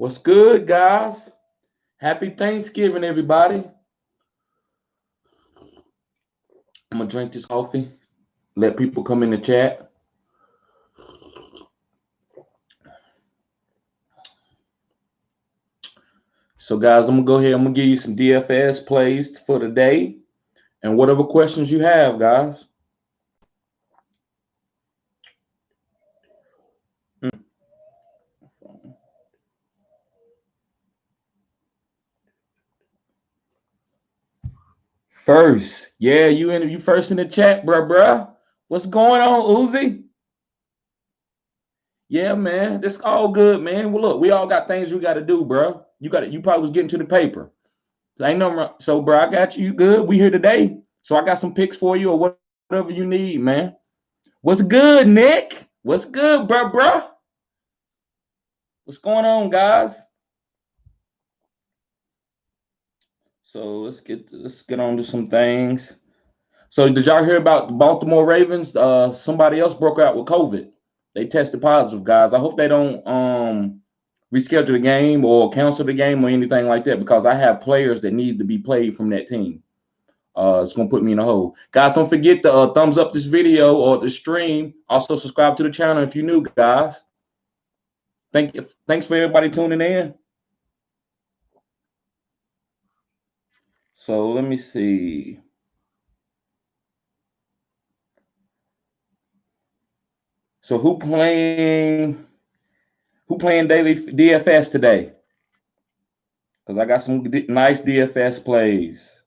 What's good, guys? Happy Thanksgiving, everybody. I'm gonna drink this coffee, let people come in the chat. So, guys, I'm gonna go ahead. I'm gonna give you some DFS plays for the day and whatever questions you have, guys. First, yeah, you first in the chat, bruh. What's going on, Uzi? Yeah, man, this all good, man. Well, look, we all got things we got to do, bro. You probably was getting to the paper. So ain't no wrong. So, bro, I got you. You good? We here today. So I got some picks for you or whatever you need, man. What's good, Nick? What's good, bruh? What's going on, guys? So let's get on to some things. So did y'all hear about the Baltimore Ravens? Somebody else broke out with COVID. They tested positive, guys. I hope they don't reschedule the game or cancel the game or anything like that because I have players that need to be played from that team. It's gonna put me in a hole. Guys, don't forget to thumbs up this video or the stream. Also subscribe to the channel if you're new, guys. Thanks for everybody tuning in. So let me see. So who playing daily DFS today? Because I got some nice DFS plays.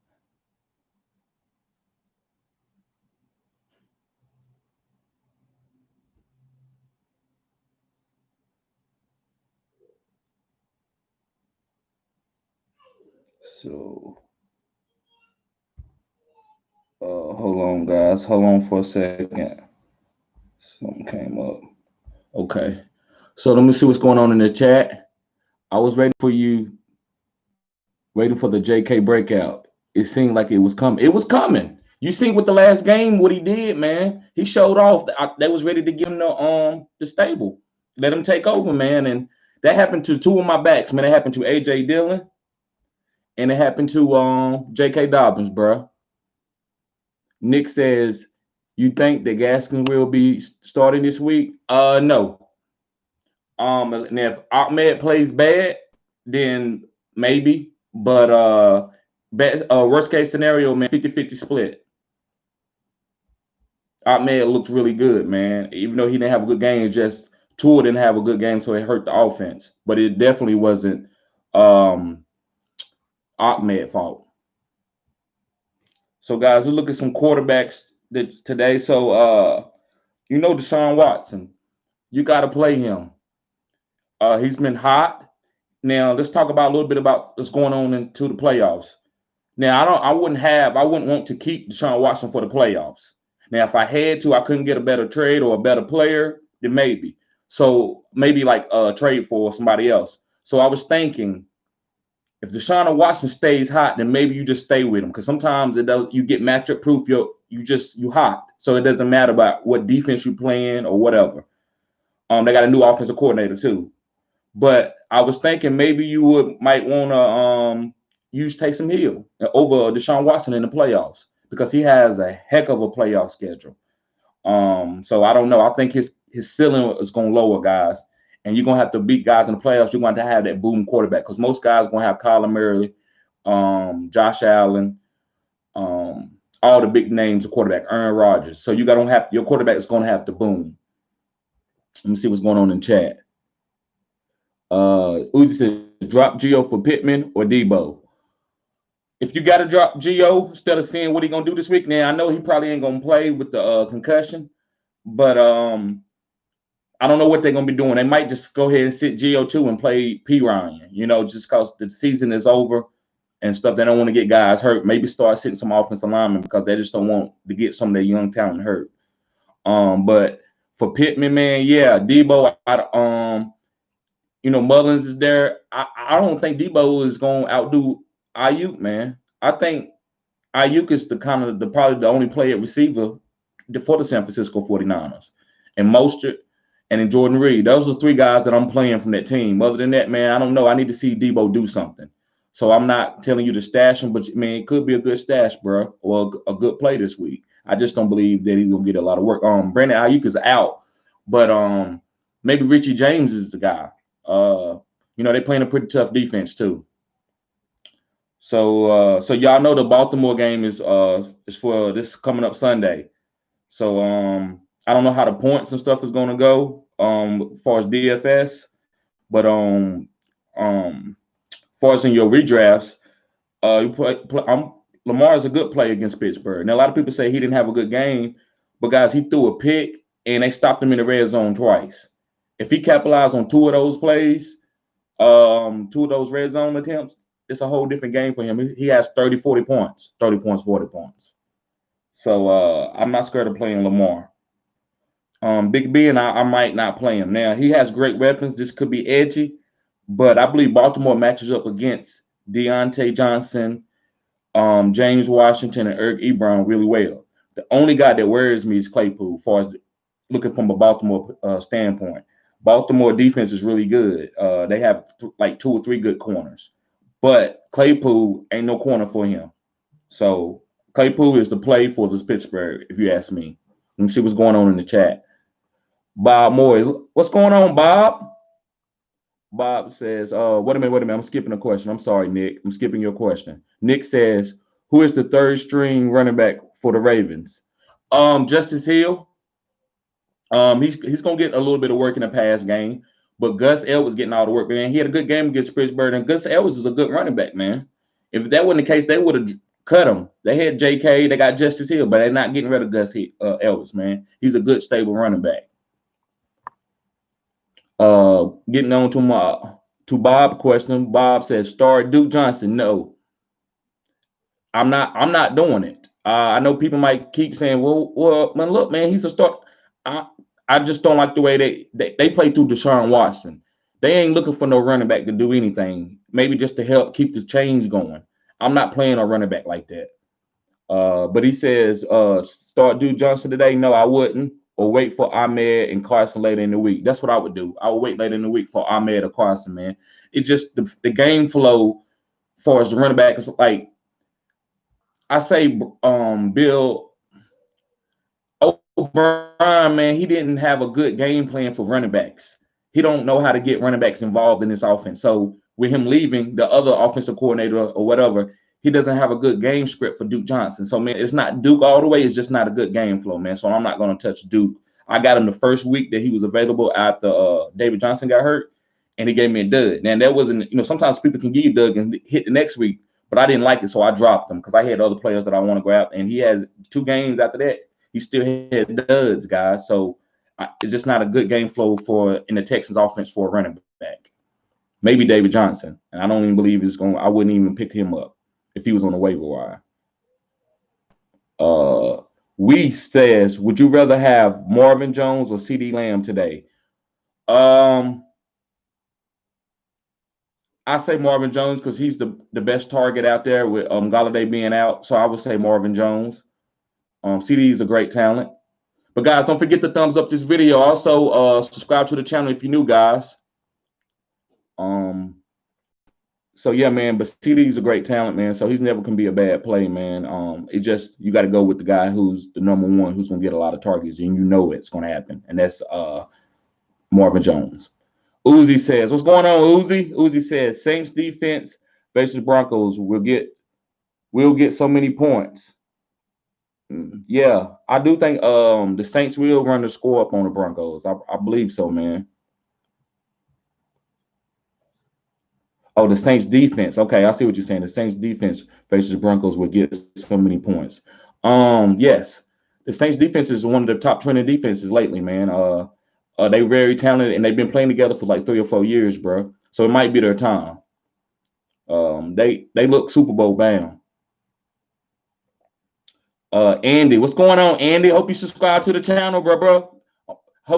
So hold on, guys. Hold on for a second. Something came up. Okay. So let me see what's going on in the chat. I was ready for you, waiting for the JK breakout. It seemed like it was coming. It was coming. You see with the last game what he did, man. He showed off. They was ready to give him the stable, let him take over, man. And that happened to two of my backs, man. It happened to AJ Dillon, and it happened to J.K. Dobbins, bro. Nick says, "You think that Gaskin will be starting this week?" No. And if Ahmed plays bad, then maybe. But worst case scenario, man, 50-50 split. Ahmed looked really good, man. Even though he didn't have a good game, just Tua didn't have a good game, so it hurt the offense. But it definitely wasn't Ahmed fault. So, guys, let's look at some quarterbacks today. So, Deshaun Watson, you got to play him. He's been hot. Now, let's talk about a little bit about what's going on into the playoffs. Now, I wouldn't want to keep Deshaun Watson for the playoffs. Now, if I had to, I couldn't get a better trade or a better player, then maybe. So maybe like trade for somebody else. So I was thinking, if Deshaun Watson stays hot, then maybe you just stay with him because sometimes you get matchup proof. You hot, so it doesn't matter about what defense you playing or whatever. They got a new offensive coordinator too, but I was thinking maybe you might want to use Taysom Hill over Deshaun Watson in the playoffs because he has a heck of a playoff schedule. So I don't know. I think his ceiling is going to lower, guys. And you're going to have to beat guys in the playoffs. You're going to have that boom quarterback because most guys are going to have Kyler Murray, Josh Allen, all the big names of quarterback, Aaron Rodgers. So your quarterback is going to have to boom. Let me see what's going on in chat. Uzi says, drop Gio for Pittman or Debo. If you got to drop Gio instead of seeing what he's going to do this week, now I know he probably ain't going to play with the concussion, but I don't know what they're going to be doing. They might just go ahead and sit Gio too and play P. Ryan, just because the season is over and stuff. They don't want to get guys hurt. Maybe start sitting some offensive linemen because they just don't want to get some of their young talent hurt. But for Pittman, man, yeah, Debo, Mullins is there. I don't think Debo is going to outdo Ayuk, man. I think Ayuk is probably the only player receiver for the San Francisco 49ers. And Mostert and then Jordan Reed. Those are 3 guys that I'm playing from that team. Other than that, man, I don't know. I need to see Debo do something. So I'm not telling you to stash him, but man, it could be a good stash, bro, or a good play this week. I just don't believe that he's gonna get a lot of work. Brandon Ayuk is out, but maybe Richie James is the guy. They're playing a pretty tough defense too. So y'all know the Baltimore game is for this coming up Sunday. So I don't know how the points and stuff is going to go as far as DFS, but far as in your redrafts, Lamar is a good play against Pittsburgh. Now a lot of people say he didn't have a good game, but guys, he threw a pick and they stopped him in the red zone twice. If he capitalized on 2 of those plays, 2 of those red zone attempts, it's a whole different game for him. He has 30 points, 40 points. So I'm not scared of playing Lamar. Big Ben, I might not play him. Now, he has great weapons. This could be edgy, but I believe Baltimore matches up against Deontay Johnson, James Washington, and Eric Ebron really well. The only guy that worries me is Claypool, as far as looking from a Baltimore standpoint. Baltimore defense is really good. They have like 2 or 3 good corners, but Claypool ain't no corner for him. So Claypool is the play for this Pittsburgh, if you ask me. Let me see what's going on in the chat. Bob Moore, what's going on, Bob? Bob says, wait a minute. I'm skipping a question. I'm sorry, Nick. I'm skipping your question. Nick says, who is the 3rd string running back for the Ravens? Justice Hill. He's gonna get a little bit of work in the pass game, but Gus Edwards getting all the work, man. He had a good game against Pittsburgh, and Gus Edwards is a good running back, man. If that wasn't the case, they would have cut him. They had JK, they got Justice Hill, but they're not getting rid of Gus Edwards, man. He's a good, stable running back. Getting on to Bob's question. Bob says, start Duke Johnson. No, I'm not doing it. I know people might keep saying, well, man, look, man, he's a start. I just don't like the way they play through Deshaun Watson. They ain't looking for no running back to do anything. Maybe just to help keep the chains going. I'm not playing a running back like that. But he says, start Duke Johnson today. No, I wouldn't. Or wait for Ahmed and Carson later in the week. That's what I would do. I would wait later in the week for Ahmed or Carson, man. It's just the game flow as far as the running back is like, I say Bill O'Brien, man, he didn't have a good game plan for running backs. He don't know how to get running backs involved in this offense. So with him leaving, the other offensive coordinator or whatever, he doesn't have a good game script for Duke Johnson. So, man, it's not Duke all the way. It's just not a good game flow, man. So I'm not going to touch Duke. I got him the first week that he was available after David Johnson got hurt, and he gave me a dud. Now, that wasn't, sometimes people can give you dud and hit the next week, but I didn't like it, so I dropped him because I had other players that I want to go out, and he has 2 games after that. He still had duds, guys. So it's just not a good game flow in the Texans offense for a running back. Maybe David Johnson, and I don't even believe I wouldn't even pick him up if he was on the waiver wire. We says, would you rather have Marvin Jones or CeeDee Lamb today? I say Marvin Jones because he's the best target out there with Golladay being out. So I would say Marvin Jones. CeeDee is a great talent. But guys, don't forget to thumbs up this video. Also, subscribe to the channel if you're new, guys. So yeah, man, but CeeDee's a great talent, man. So he's never gonna be a bad play, man. It just, you got to go with the guy who's the number one, who's gonna get a lot of targets, and you know it's gonna happen, and that's Marvin Jones. Uzi says, what's going on, Uzi? Uzi says, Saints defense versus Broncos will get so many points. Yeah, I do think the Saints will run the score up on the Broncos. I believe so, man. Oh, the Saints defense. Okay, I see what you're saying. The Saints defense versus the Broncos will get so many points. Yes, the Saints defense is one of the top 20 defenses lately, man. They're very talented, and they've been playing together for like 3 or 4 years, bro. So it might be their time. They look Super Bowl bound. Andy, what's going on, Andy? Hope you subscribe to the channel, bro.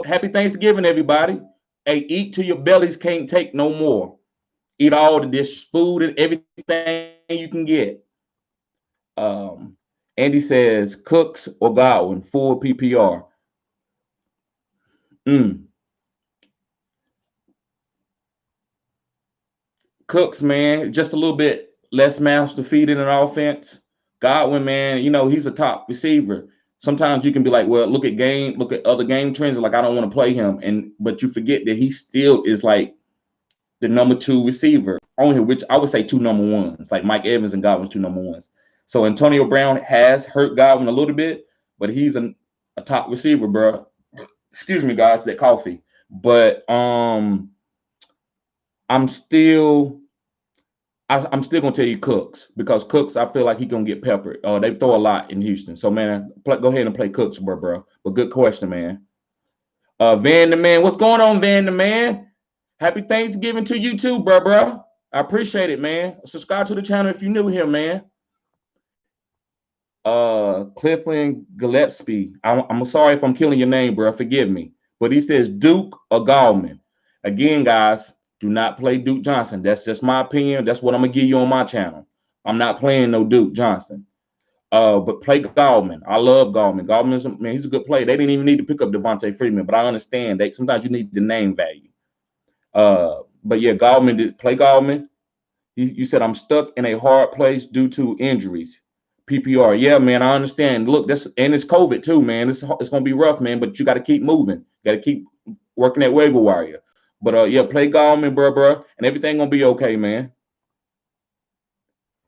Happy Thanksgiving, everybody. Hey, eat till your bellies can't take no more. Eat all the dishes, food, and everything you can get. Andy says, Cooks or Godwin, full PPR. Cooks, man, just a little bit less mouths to feed in an offense. Godwin, man, you know, he's a top receiver. Sometimes you can be like, well, look at other game trends. Like, I don't want to play him. But you forget that he still is like the number 2 receiver on here, which I would say 2 number 1s, like Mike Evans and Godwin's 2 number 1s. So Antonio Brown has hurt Godwin a little bit, but he's a top receiver, bro. Excuse me, guys, that coffee. But I'm still gonna tell you Cooks, because Cooks, I feel like he's gonna get peppered. They throw a lot in Houston, so man, go ahead and play Cooks, bro. But good question, man. Van the Man, what's going on, Van the Man? Happy Thanksgiving to you too, bro. I appreciate it, man. Subscribe to the channel if you're new here, man. Clifton Gillespie. I'm sorry if I'm killing your name, bro. Forgive me. But he says Duke or Gallman. Again, guys, do not play Duke Johnson. That's just my opinion. That's what I'm gonna give you on my channel. I'm not playing no Duke Johnson. But play Gallman. I love Gallman. Gallman's, man, he's a good player. They didn't even need to pick up Devontae Freeman, but I understand that sometimes you need the name value. But yeah, Gallman did play Gallman. You said I'm stuck in a hard place due to injuries. PPR. Yeah, man, I understand. Look, it's COVID too, man. It's gonna be rough, man. But you got to keep moving. Got to keep working that waiver wire. But yeah, play Gallman, bro, and everything gonna be okay, man.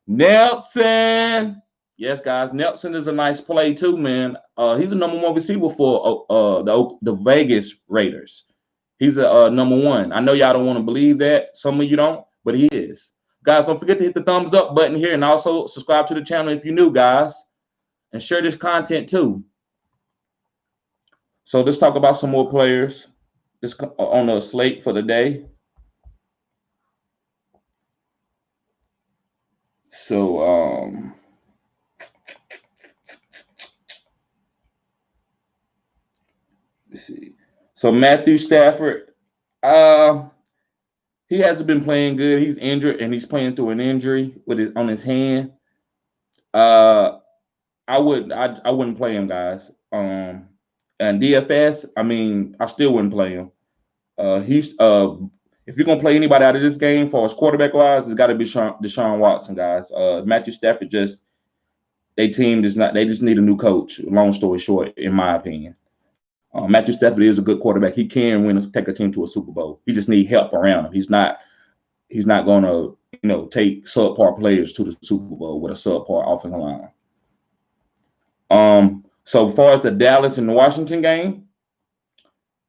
Nelson. Yes, guys. Nelson is a nice play too, man. He's a number 1 receiver for the Vegas Raiders. He's a number 1. I know y'all don't want to believe that. Some of you don't, but he is. Guys, don't forget to hit the thumbs up button here, and also subscribe to the channel if you're new, guys, and share this content too. So let's talk about some more players on the slate for the day. So let's see. So Matthew Stafford, he hasn't been playing good. He's injured, and he's playing through an injury on his hand. I wouldn't play him, guys. And DFS, I mean, I still wouldn't play him. If you're gonna play anybody out of this game for us quarterback wise, it's got to be Deshaun Watson, guys. Matthew Stafford they just need a new coach. Long story short, in my opinion. Matthew Stafford is a good quarterback. He can take a team to a Super Bowl. He just needs help around him. He's not going to, take subpar players to the Super Bowl with a subpar offensive line. So as far as the Dallas and the Washington game,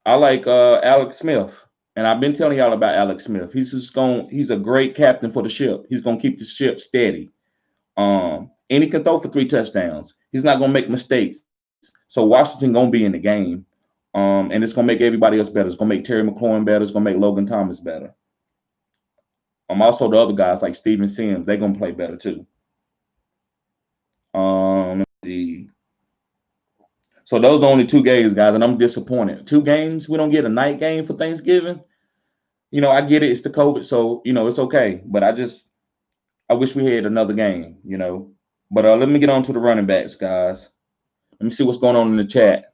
I like Alex Smith, and I've been telling y'all about Alex Smith. He's a great captain for the ship. He's gonna keep the ship steady. And he can throw for 3 touchdowns. He's not gonna make mistakes. So Washington gonna be in the game. And it's gonna make everybody else better. It's gonna make Terry McLaurin better. It's gonna make Logan Thomas better. Also the other guys like Steven Sims, they're gonna play better too. Let's see. So those are the only 2 games, guys, and I'm disappointed. 2 games, we don't get a night game for Thanksgiving. I get it, it's the COVID, so it's okay. But I wish we had another game, But let me get on to the running backs, guys. Let me see what's going on in the chat.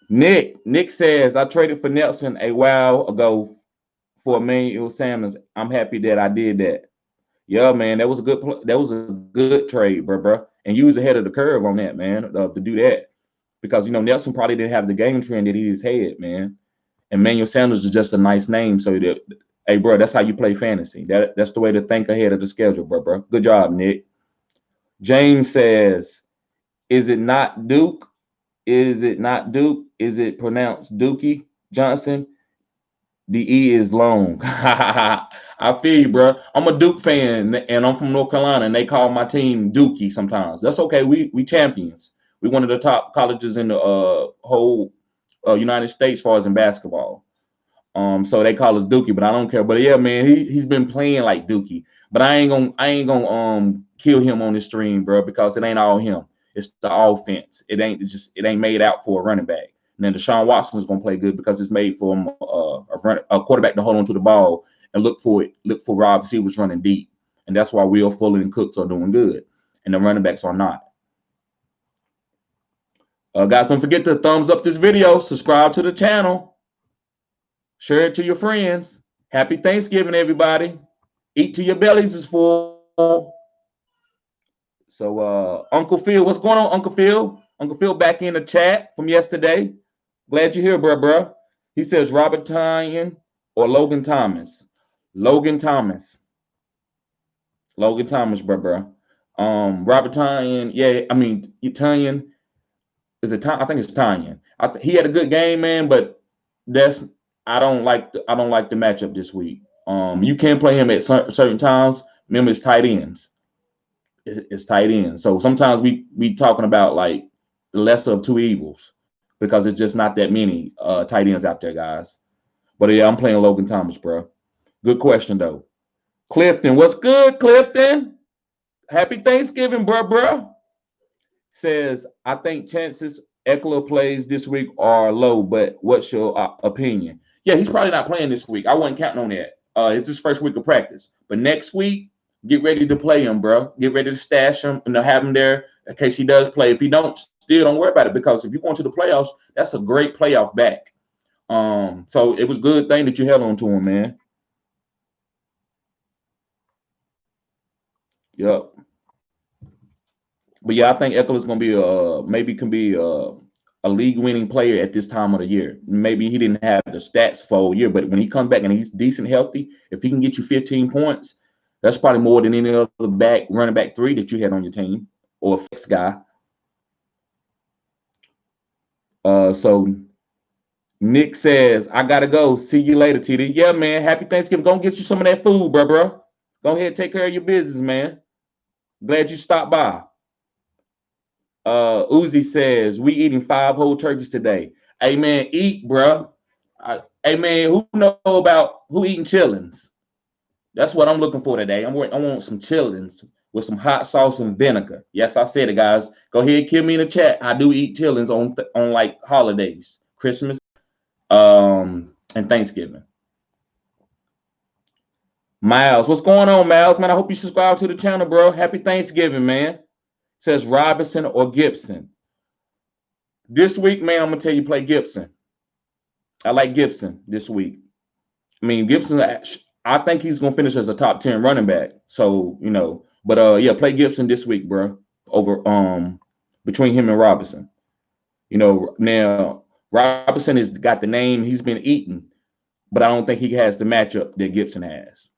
Nick says, I traded for Nelson a while ago for Emmanuel Sanders. I'm happy that I did that. Yeah, man, that was a good trade, bro. And you was ahead of the curve on that, man, to do that. Because, Nelson probably didn't have the game trend that he's had, man. And Emmanuel Sanders is just a nice name. So, hey, bro, that's how you play fantasy. That's the way to think ahead of the schedule, bro. Good job, Nick. James says, is it not Duke? Is it not Duke? Is it pronounced Dookie Johnson? The E is long. I feel you, bro. I'm a Duke fan, and I'm from North Carolina, and they call my team Dookie sometimes. That's okay. We champions. We one of the top colleges in the whole United States as far as in basketball. So they call us Dookie, but I don't care. But yeah, man, he's been playing like Dookie. But I ain't gonna kill him on this stream, bro, because it ain't all him. It's the offense. It ain't made out for a running back. And then Deshaun Watson is gonna play good because it's made for him a quarterback to hold on to the ball and look for wide receivers running deep. And that's why Will Fuller and Cooks are doing good, and the running backs are not. Guys, don't forget to thumbs up this video, subscribe to the channel, share it to your friends. Happy Thanksgiving, everybody. Eat till your bellies is full. So, Uncle Phil, what's going on, Uncle Phil? Uncle Phil back in the chat from yesterday. Glad you're here, bruh. He says Robert Tyan or Logan Thomas. Logan Thomas. Logan Thomas, bruh. Robert Tyan, yeah, I mean, Tyan, is it Tyan? I think it's Tyan. He had a good game, man, but that's I don't like the matchup this week. You can play him at certain times. Remember, it's tight ends. It's tight ends. So sometimes we talking about like the lesser of two evils because it's just not that many tight ends out there, guys. But yeah, I'm playing Logan Thomas, bro. Good question though. Clifton, what's good, Clifton? Happy Thanksgiving, bruh. Says, I think chances Eckler plays this week are low, but what's your opinion? Yeah, he's probably not playing this week. I wasn't counting on that. It's his first week of practice. But next week, get ready to play him, bro. Get ready to stash him and have him there in case he does play. If he don't, still don't worry about it because if you're going to the playoffs, that's a great playoff back. So it was a good thing that you held on to him, man. Yep. But yeah, I think Eckler's going to be maybe can be a league-winning player at this time of the year. Maybe he didn't have the stats for a year, but when he comes back and he's decent, healthy, if he can get you 15 points, that's probably more than any other running back 3 that you had on your team or a flex guy. So Nick says, I gotta go. See you later, TD. Yeah, man. Happy Thanksgiving. Go get you some of that food, bro. Go ahead and take care of your business, man. Glad you stopped by. Uzi says, we eating 5 whole turkeys today. Hey, man, eat, bro. Hey, man, who know about who eating chillins? That's what I'm looking for today. I want some chillins with some hot sauce and vinegar. Yes, I said it, guys. Go ahead, kill me in the chat. I do eat chillins on like holidays, Christmas, and Thanksgiving. Miles, what's going on, Miles? Man, I hope you subscribe to the channel, bro. Happy Thanksgiving, man. Says Robinson or Gibson. This week, man, I'm gonna tell you play Gibson. I like Gibson this week. I mean, Gibson, I think he's gonna finish as a top 10 running back. So, but yeah, play Gibson this week, bro. Over between him and Robinson. Now Robinson has got the name, he's been eaten, but I don't think he has the matchup that Gibson has.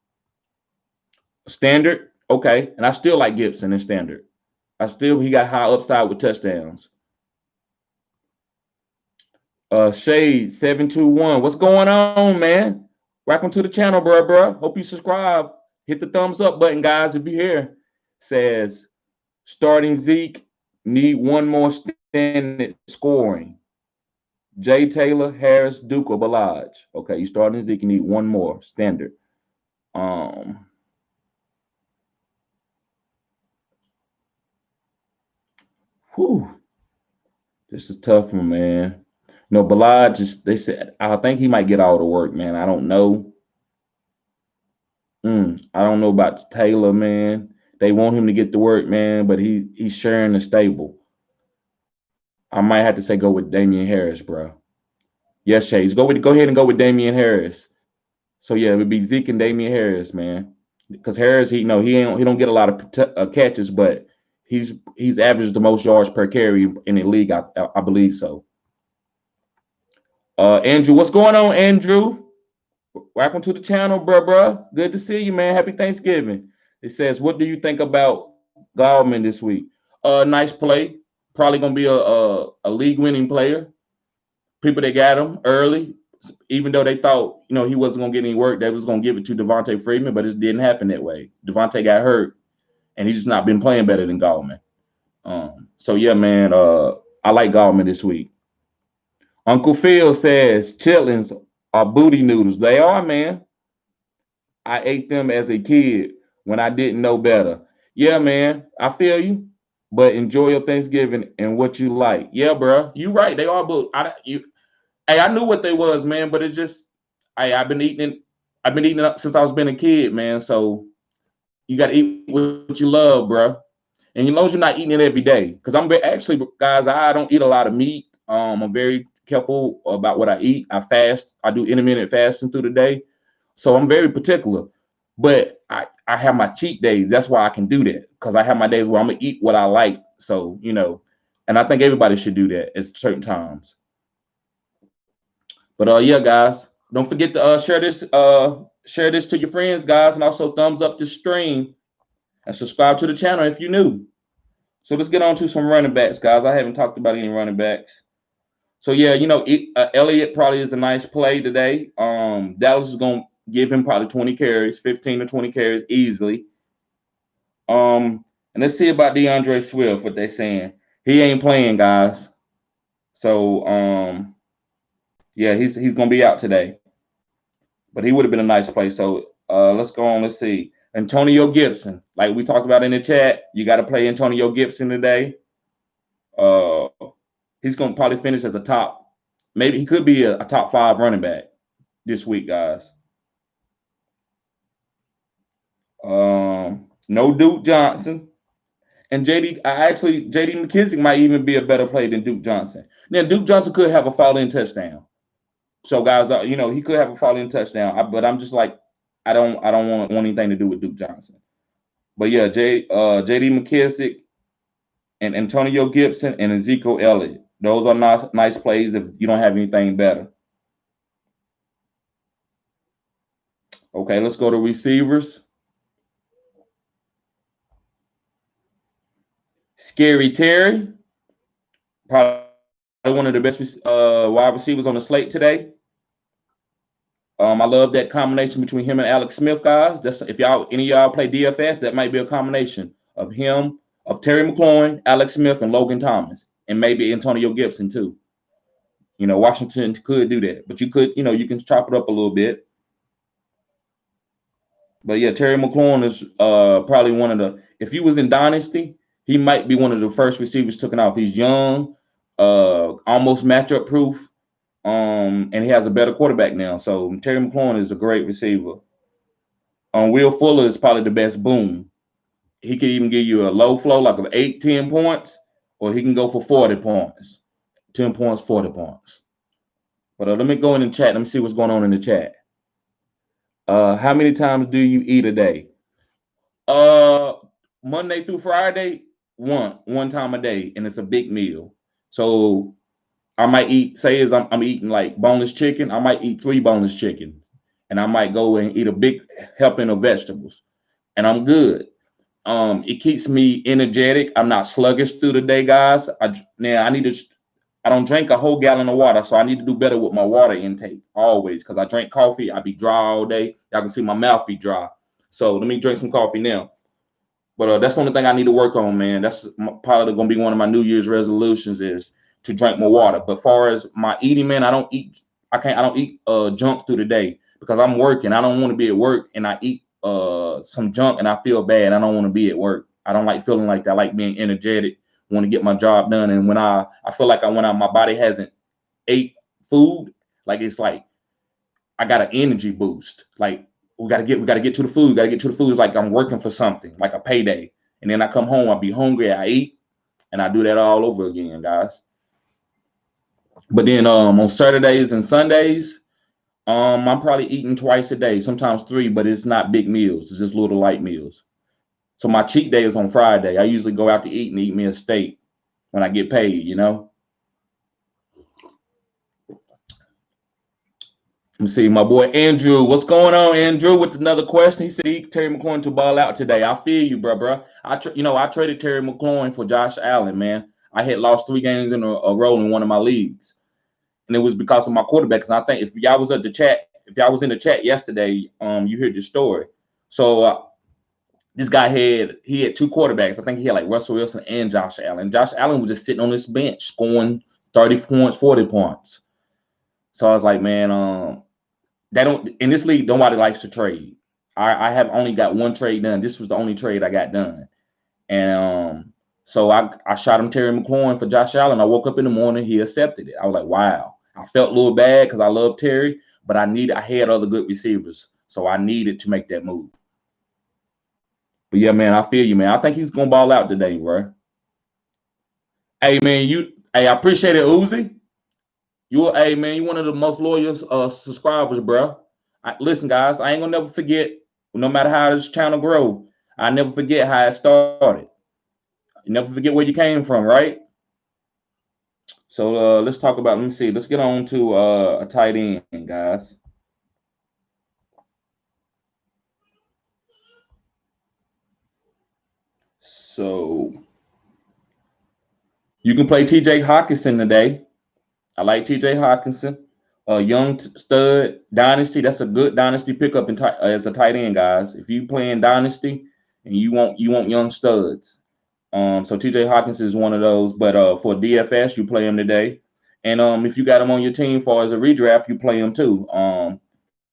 Standard, okay, and I still like Gibson in standard. He got high upside with touchdowns. Shade 721. What's going on, man? Welcome to the channel, bro. Hope you subscribe. Hit the thumbs up button, guys, if you're here. Says starting Zeke, need one more standard scoring. Jay Taylor, Harris, Duke, or Balaj. Okay, you starting Zeke, you need one more standard. This is tough one, man. Balaj they said, I think he might get all the work, man. I don't know. I don't know about Taylor, man. They want him to get the work, man, but he's sharing the stable. I might have to say go with Damian Harris, bro. Yes, Chase. Go ahead and go with Damian Harris. So yeah, it would be Zeke and Damian Harris, man. Because Harris, he don't get a lot of catches, but he's averaged the most yards per carry in the league. I believe so. Andrew, what's going on, Andrew? Welcome to the channel, bro. Good to see you, man. Happy Thanksgiving. It says, what do you think about Gallman this week? Nice play. Probably gonna be a league-winning player. People that got him early, even though they thought he wasn't gonna get any work, they was gonna give it to Devontae Freeman, but it didn't happen that way. Devontae got hurt, and he's just not been playing better than Gallman. So yeah, man. I like Gallman this week. Uncle Phil says chitlins are booty noodles. They are, man. I ate them as a kid when I didn't know better. Yeah, man. I feel you. But enjoy your Thanksgiving and what you like. Yeah, bro. You right. They are booty. I knew what they was, man. But it's just, I've been eating it since I was been a kid, man. So you got to eat what you love, bro. And as long as you're not eating it every day, because actually, guys, I don't eat a lot of meat. I'm very careful about what I eat. I fast. I do intermittent fasting through the day. So I'm very particular. But I have my cheat days. That's why I can do that, because I have my days where I'm gonna eat what I like. So, and I think everybody should do that at certain times. But yeah, guys, don't forget to share this to your friends, guys, and also thumbs up the stream and subscribe to the channel if you're new. So let's get on to some running backs, guys. I haven't talked about any running backs. So yeah, Elliott probably is a nice play today. Dallas is gonna give him probably 20 carries, 15 to 20 carries easily. And let's see about DeAndre Swift, what they saying. He ain't playing, guys. So yeah, he's gonna be out today. But he would have been a nice play. So let's go on. Let's see. Antonio Gibson, like we talked about in the chat, you got to play Antonio Gibson today. He's gonna probably finish as a top. Maybe he could be a top 5 running back this week, guys. No Duke Johnson. And JD McKissick might even be a better play than Duke Johnson. Now, Duke Johnson could have a fall-in touchdown. So, guys, he could have a fall-in touchdown. But I'm just like, I don't want anything to do with Duke Johnson. But yeah, JD McKissick and Antonio Gibson and Ezekiel Elliott. Those are nice plays if you don't have anything better. Okay, let's go to receivers. Scary Terry, probably one of the best wide receivers on the slate today. I love that combination between him and Alex Smith, guys. That's if any of y'all play DFS, that might be a combination of him, of Terry McLaurin, Alex Smith, and Logan Thomas, and maybe Antonio Gibson too. Washington could do that, but you could, you can chop it up a little bit. But yeah, Terry McLaurin is probably one of the. If he was in Dynasty, he might be one of the first receivers taken off. He's young, almost matchup proof. And he has a better quarterback now. So Terry McLaurin is a great receiver. Will Fuller is probably the best boom. He could even give you a low flow, like of 8, 10 points, or he can go for 40 points. 10 points, 40 points. But let me go in the chat. Let me see what's going on in the chat. How many times do you eat a day? Monday through Friday, one time a day, and it's a big meal. So I might eat, say as I'm eating like boneless chicken, I might eat 3 boneless chicken, and I might go and eat a big helping of vegetables, and I'm good. It keeps me energetic. I'm not sluggish through the day, guys. I don't drink a whole gallon of water, so I need to do better with my water intake always, because I drink coffee. I be dry all day. Y'all can see my mouth be dry. So let me drink some coffee now. But that's the only thing I need to work on, man. That's probably going to be one of my New Year's resolutions is to drink more water. But far as my eating, man, I don't eat junk through the day, because I'm working. I don't want to be at work and I eat some junk and I feel bad. I don't want to be at work. I don't like feeling like that. I like being energetic, want to get my job done. And when I feel like my body hasn't ate food, like it's like I got an energy boost. Like we gotta get to the food. Gotta get to the food. It's like I'm working for something, like a payday. And then I come home, I be hungry, I eat, and I do that all over again, guys. But then on Saturdays and Sundays, I'm probably eating twice a day, sometimes 3, but it's not big meals. It's just little light meals. So my cheat day is on Friday. I usually go out to eat and eat me a steak when I get paid, Let me see, my boy Andrew. What's going on, Andrew? With another question, he said Terry McLaurin to ball out today. I feel you, bro. I traded Terry McLaurin for Josh Allen, man. I had lost 3 games in a row in one of my leagues, and it was because of my quarterbacks. And I think if y'all was in the chat yesterday, you heard the story. So this guy had 2 quarterbacks. I think he had like Russell Wilson and Josh Allen. Josh Allen was just sitting on this bench scoring 30 points, 40 points. So I was like, man, they don't in this league. Nobody likes to trade. I have only got 1 trade done. This was the only trade I got done, and so I shot him Terry McLaurin for Josh Allen. I woke up in the morning, he accepted it. I was like, wow. I felt a little bad because I love Terry, but I had other good receivers, so I needed to make that move. But yeah, man, I feel you, man. I think he's gonna ball out today, bro. Hey, man, I appreciate it, Uzi. Hey, man, you one of the most loyal subscribers, bro. Listen, guys, I ain't gonna never forget. No matter how this channel grow, I never forget how it started. You never forget where you came from, right? So let's talk about. Let me see. Let's get on to a tight end, guys. So you can play T.J. Hawkinson today. I like T.J. Hawkinson, a young stud dynasty. That's a good dynasty pickup as a tight end, guys. If you playing dynasty and you want young studs, so T.J. Hawkinson is one of those. But for DFS, you play him today, and if you got him on your team for as a redraft, you play him too.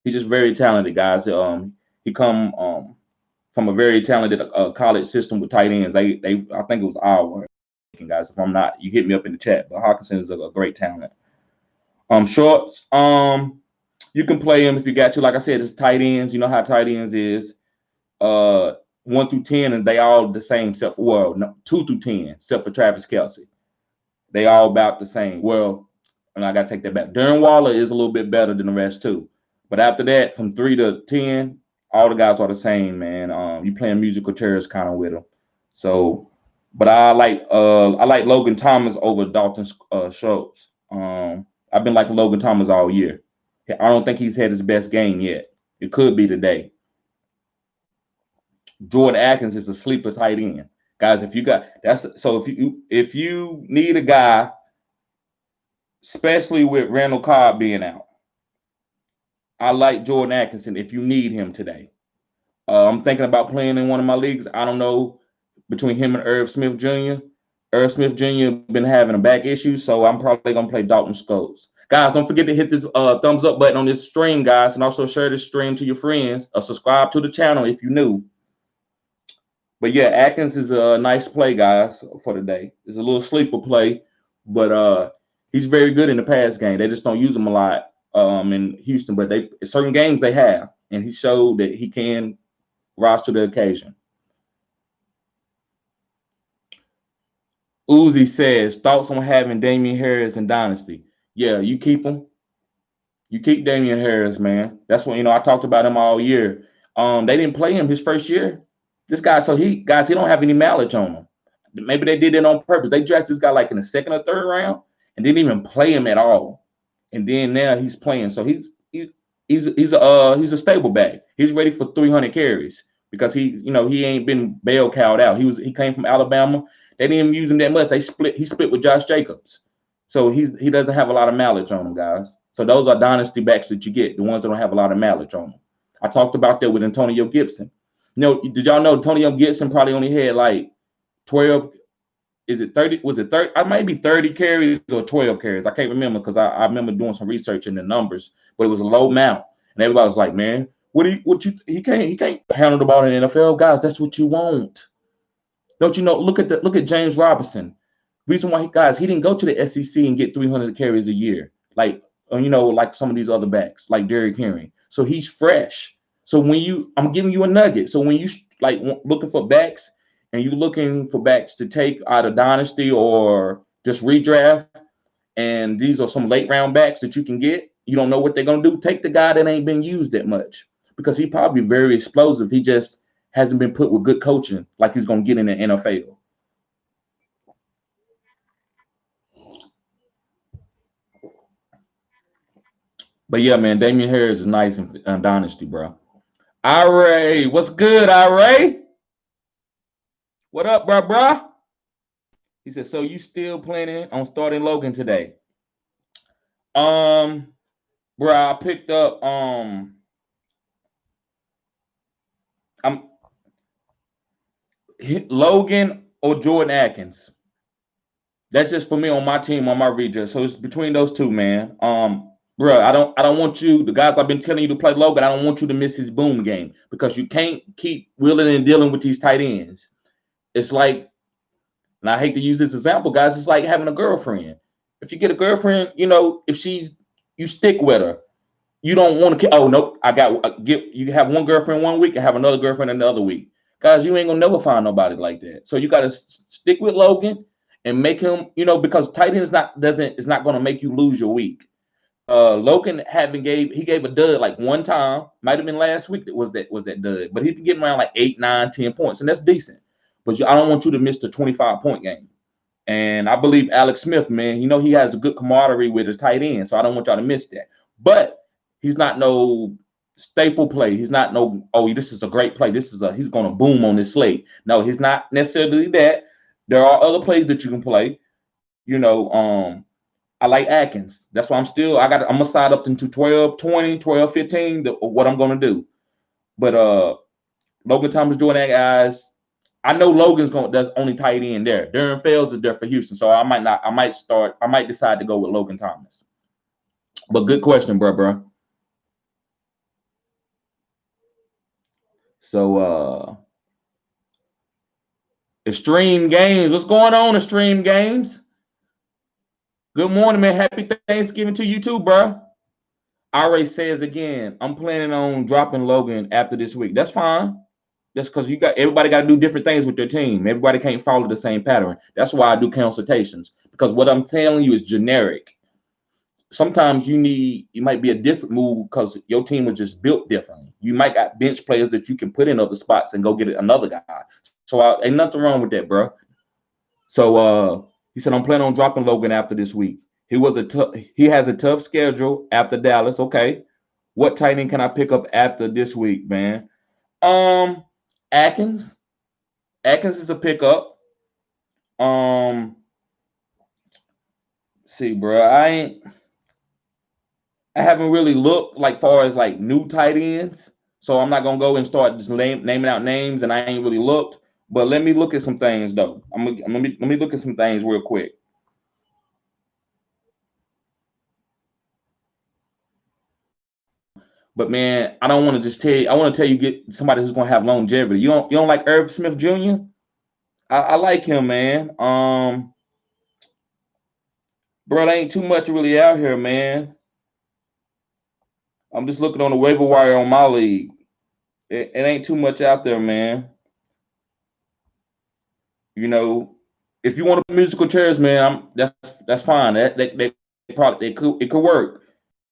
He's just very talented, guys. He come from a very talented college system with tight ends. They I think it was our guys. If I'm not, you hit me up in the chat. But Hawkinson is a great talent. Shorts. You can play him if you got to. Like I said, it's tight ends. You know how tight ends is. 1 through 10, and they all the same, except for 2 through 10, except for Travis Kelce. They all about the same. Well, and I gotta take that back. Darren Waller is a little bit better than the rest too. But after that, from 3 to 10, all the guys are the same, man. You playing musical chairs kind of with them. So, but I like Logan Thomas over Dalton Schultz. I've been liking Logan Thomas all year. I don't think he's had his best game yet. It could be today. Jordan Atkins is a sleeper tight end. Guys, if you need a guy, especially with Randall Cobb being out, I like Jordan Atkinson if you need him today. I'm thinking about playing in one of my leagues. I don't know between him and Irv Smith Jr. Irv Smith Jr. been having a back issue, so I'm probably gonna play Dalton Schultz. Guys, don't forget to hit this thumbs up button on this stream, guys, and also share this stream to your friends. Subscribe to the channel if you're new. But yeah, Atkins is a nice play, guys, for the day. It's a little sleeper play, but he's very good in the pass game. They just don't use him a lot in Houston, but certain games they have, and he showed that he can rise to the occasion. Uzi says, thoughts on having Damian Harris in Dynasty? Yeah, you keep him. You keep Damian Harris, man. That's what, I talked about him all year. They didn't play him his first year. This guy, he don't have any mileage on him. Maybe they did it on purpose. They drafted this guy like in the second or third round and didn't even play him at all. And then now he's playing. So he's a stable back. He's ready for 300 carries because he ain't been bell cowed out. He came from Alabama. They didn't even use him that much. He split with Josh Jacobs. So he doesn't have a lot of mileage on him, guys. So those are dynasty backs that you get, the ones that don't have a lot of mileage on them. I talked about that with Antonio Gibson. Did y'all know Antonio Gibson probably only had like 12? Is it 30? Was it 30? I might be 30 carries or 12 carries. I can't remember because I remember doing some research in the numbers, but it was a low amount. And everybody was like, man, he can't handle the ball in the NFL. Guys, that's what you want. Don't you know? Look at James Robinson. Reason why he didn't go to the SEC and get 300 carries a year, like some of these other backs, like Derrick Henry. So he's fresh. So I'm giving you a nugget. So when you like looking for backs and you're looking for backs to take out of dynasty or just redraft, and these are some late round backs that you can get, you don't know what they're gonna do. Take the guy that ain't been used that much because he probably very explosive. He just hasn't been put with good coaching like he's gonna get in the NFL. But yeah, man, Damian Harris is nice in dynasty, bro. Ira, what's good, Ira? What up, bro? He said, so you still planning on starting Logan today? Bro, I picked up Logan or Jordan Atkins. That's just for me on my team, on my redraft. So it's between those two, man. Bro, I don't want you, the guys I've been telling you to play Logan, I don't want you to miss his boom game because you can't keep wheeling and dealing with these tight ends. It's like, and I hate to use this example, guys, it's like having a girlfriend. If you get a girlfriend, if you stick with her, you don't want to, oh, nope, you have one girlfriend one week and have another girlfriend another week. Guys, you ain't going to never find nobody like that. So you got to stick with Logan and make him, because tight end is not going to make you lose your week. Logan he gave a dud like one time. Might have been last week that was that dud, but he's been getting around like 8, 9, 10 points, and that's decent. But I don't want you to miss the 25-point game. And I believe Alex Smith, man, he has a good camaraderie with his tight end, so I don't want y'all to miss that. But he's not no staple play. He's not no, oh, this is a great play. He's going to boom on this slate. No, he's not necessarily that. There are other plays that you can play. I like Atkins. That's why I'm going to side up into 12, 20, 12, 15, what I'm going to do. But Logan Thomas doing that, guys. I know Logan's that's only tight end there. Darren Fells is there for Houston, so I might decide to go with Logan Thomas. But good question, bro. So Extreme Games. What's going on, Extreme Games? Good morning, man. Happy Thanksgiving to you too, bro. RA says again, I'm planning on dropping Logan after this week. That's fine. That's because everybody got to do different things with their team. Everybody can't follow the same pattern. That's why I do consultations, because what I'm telling you is generic. Sometimes you might be a different move because your team was just built differently. You might got bench players that you can put in other spots and go get another guy. So ain't nothing wrong with that, bro. So he said, I'm planning on dropping Logan after this week. He has a tough schedule after Dallas. Okay. What tight end can I pick up after this week, man? Atkins. Atkins is a pickup. See, bro, I haven't really looked like far as like new tight ends, so I'm not gonna go and start just naming out names, and I ain't really looked. But let me look at some things though. Let me look at some things real quick. But man, I don't want to just tell you. I want to tell you, get somebody who's gonna have longevity. You don't like Irv Smith Jr.? I like him, man. Bro, there ain't too much really out here, man. I'm just looking on the waiver wire on my league. It ain't too much out there, man. If you want a musical chairs, man, that's fine. It could work.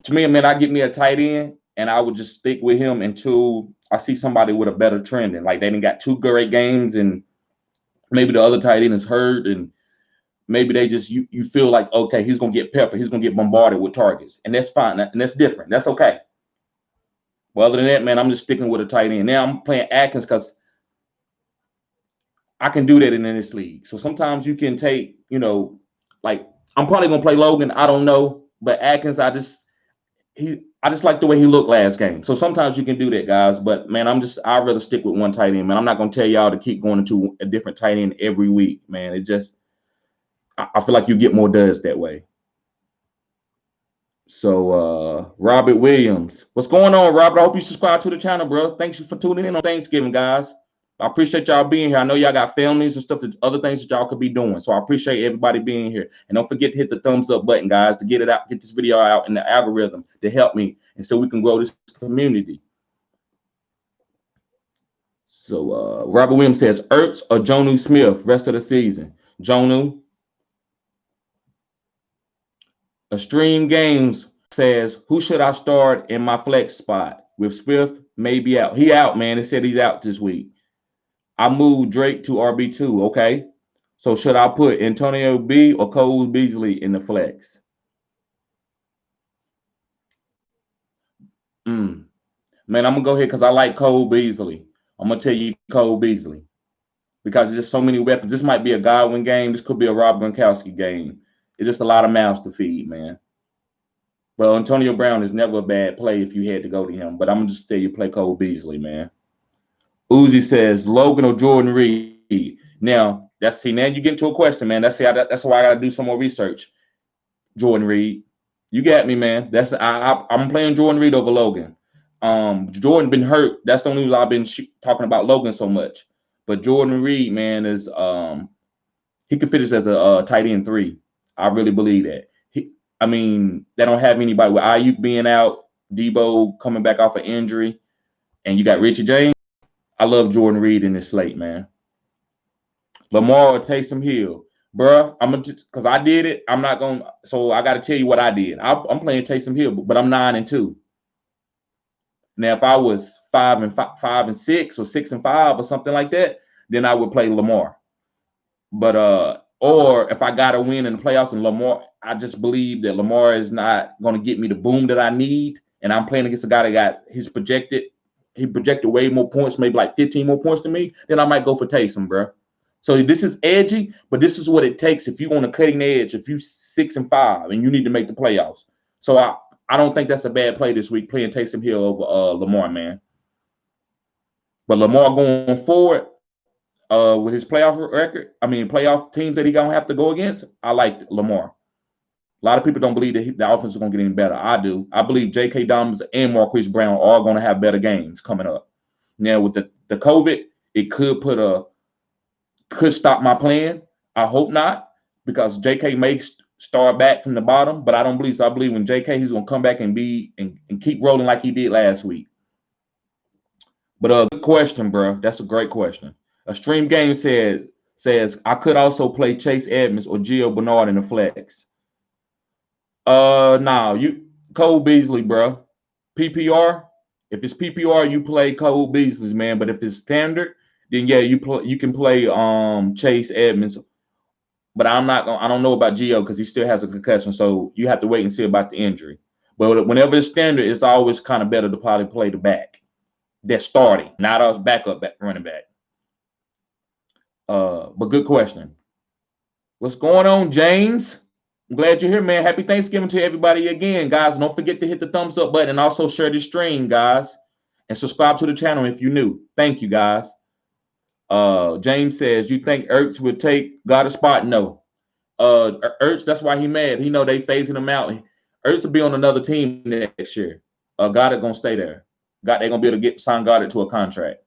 To me, man, I get me a tight end, and I would just stick with him until I see somebody with a better trend. And like they didn't got 2 great games, and maybe the other tight end is hurt, and maybe they just you feel like, okay, he's gonna get peppered, he's gonna get bombarded with targets, and that's fine, and that's different. That's okay. Well, other than that, man, I'm just sticking with a tight end. Now I'm playing Atkins because I can do that in this league. So sometimes you can take, like I'm probably gonna play Logan. I don't know, but Atkins, I just like the way he looked last game. So sometimes you can do that, guys. But man, I'd rather stick with one tight end, man. I'm not gonna tell y'all to keep going into a different tight end every week, man. I feel like you get more duds that way. So Robert Williams, what's going on, Robert? I hope you subscribe to the channel, bro. Thanks for tuning in on Thanksgiving, guys. I appreciate y'all being here. I know y'all got families and stuff, other things that y'all could be doing. So I appreciate everybody being here. And don't forget to hit the thumbs up button, guys, to get this video out in the algorithm to help me, and so we can grow this community. So Robert Williams says, Ertz or Jonnu Smith rest of the season? Jonnu. Extreme Games says, who should I start in my flex spot? With Smith maybe out. He out, man. It said he's out this week. I moved Drake to RB2. Okay. So should I put Antonio B or Cole Beasley in the flex? Man, I'm going to go ahead because I like Cole Beasley. I'm going to tell you Cole Beasley because there's just so many weapons. This might be a Godwin game. This could be a Rob Gronkowski game. It's just a lot of mouths to feed, man. Well, Antonio Brown is never a bad play if you had to go to him, but I'm going to just tell you play Cole Beasley, man. Uzi says Logan or Jordan Reed. Now, now you get into a question, man. That's why I got to do some more research. Jordan Reed. You got me, man. I'm playing Jordan Reed over Logan. Jordan been hurt. That's the only reason I've been talking about Logan so much. But Jordan Reed, man, is he could finish as a tight end 3. I really believe that. They don't have anybody with Ayuk being out, Debo coming back off an injury, and you got Richie James. I love Jordan Reed in this slate, man. Lamar or Taysom Hill. Bruh, I'm gonna just because I did it. I'm not gonna. So I got to tell you what I did. I'm playing Taysom Hill, but I'm 9-2. Now, if I was 5-6 or 6-5 or something like that, then I would play Lamar. But or if I got to win in the playoffs and Lamar, I just believe that Lamar is not going to get me the boom that I need. And I'm playing against a guy that got he projected way more points, maybe like 15 more points than me. Then I might go for Taysom, bro. So this is edgy, but this is what it takes if you on a cutting edge. If you 6-5 and you need to make the playoffs, so I don't think that's a bad play this week playing Taysom Hill over Lamar, man. But Lamar going forward, with his playoff record, playoff teams that he gonna have to go against, I like Lamar. A lot of people don't believe that the offense is gonna get any better. I do. I believe J.K. Dobbins and Marquise Brown are all gonna have better games coming up. Now with the COVID, it could stop my plan. I hope not, because J.K. may start back from the bottom, but I don't believe so. I believe when J.K. he's gonna come back and keep rolling like he did last week. But good question, bro. That's a great question. A stream game says I could also play Chase Edmonds or Gio Bernard in the flex. Now you Cole Beasley, bro. PPR. If it's PPR, you play Cole Beasley, man. But if it's standard, then yeah, you can play Chase Edmonds. But I don't know about Gio because he still has a concussion, so you have to wait and see about the injury. But whenever it's standard, it's always kind of better to probably play the back. They're starting, not us backup running back. But good question. What's going on, James? I'm glad you're here, man. Happy Thanksgiving to everybody again, guys. Don't forget to hit the thumbs up button and also share this stream, guys. And subscribe to the channel if you're new. Thank you, guys. James says, you think Ertz would take Goddard's spot? No. Ertz, that's why he mad. He know they phasing him out. Ertz will be on another team next year. Goddard gonna stay there. They're gonna be able to sign Goddard to a contract.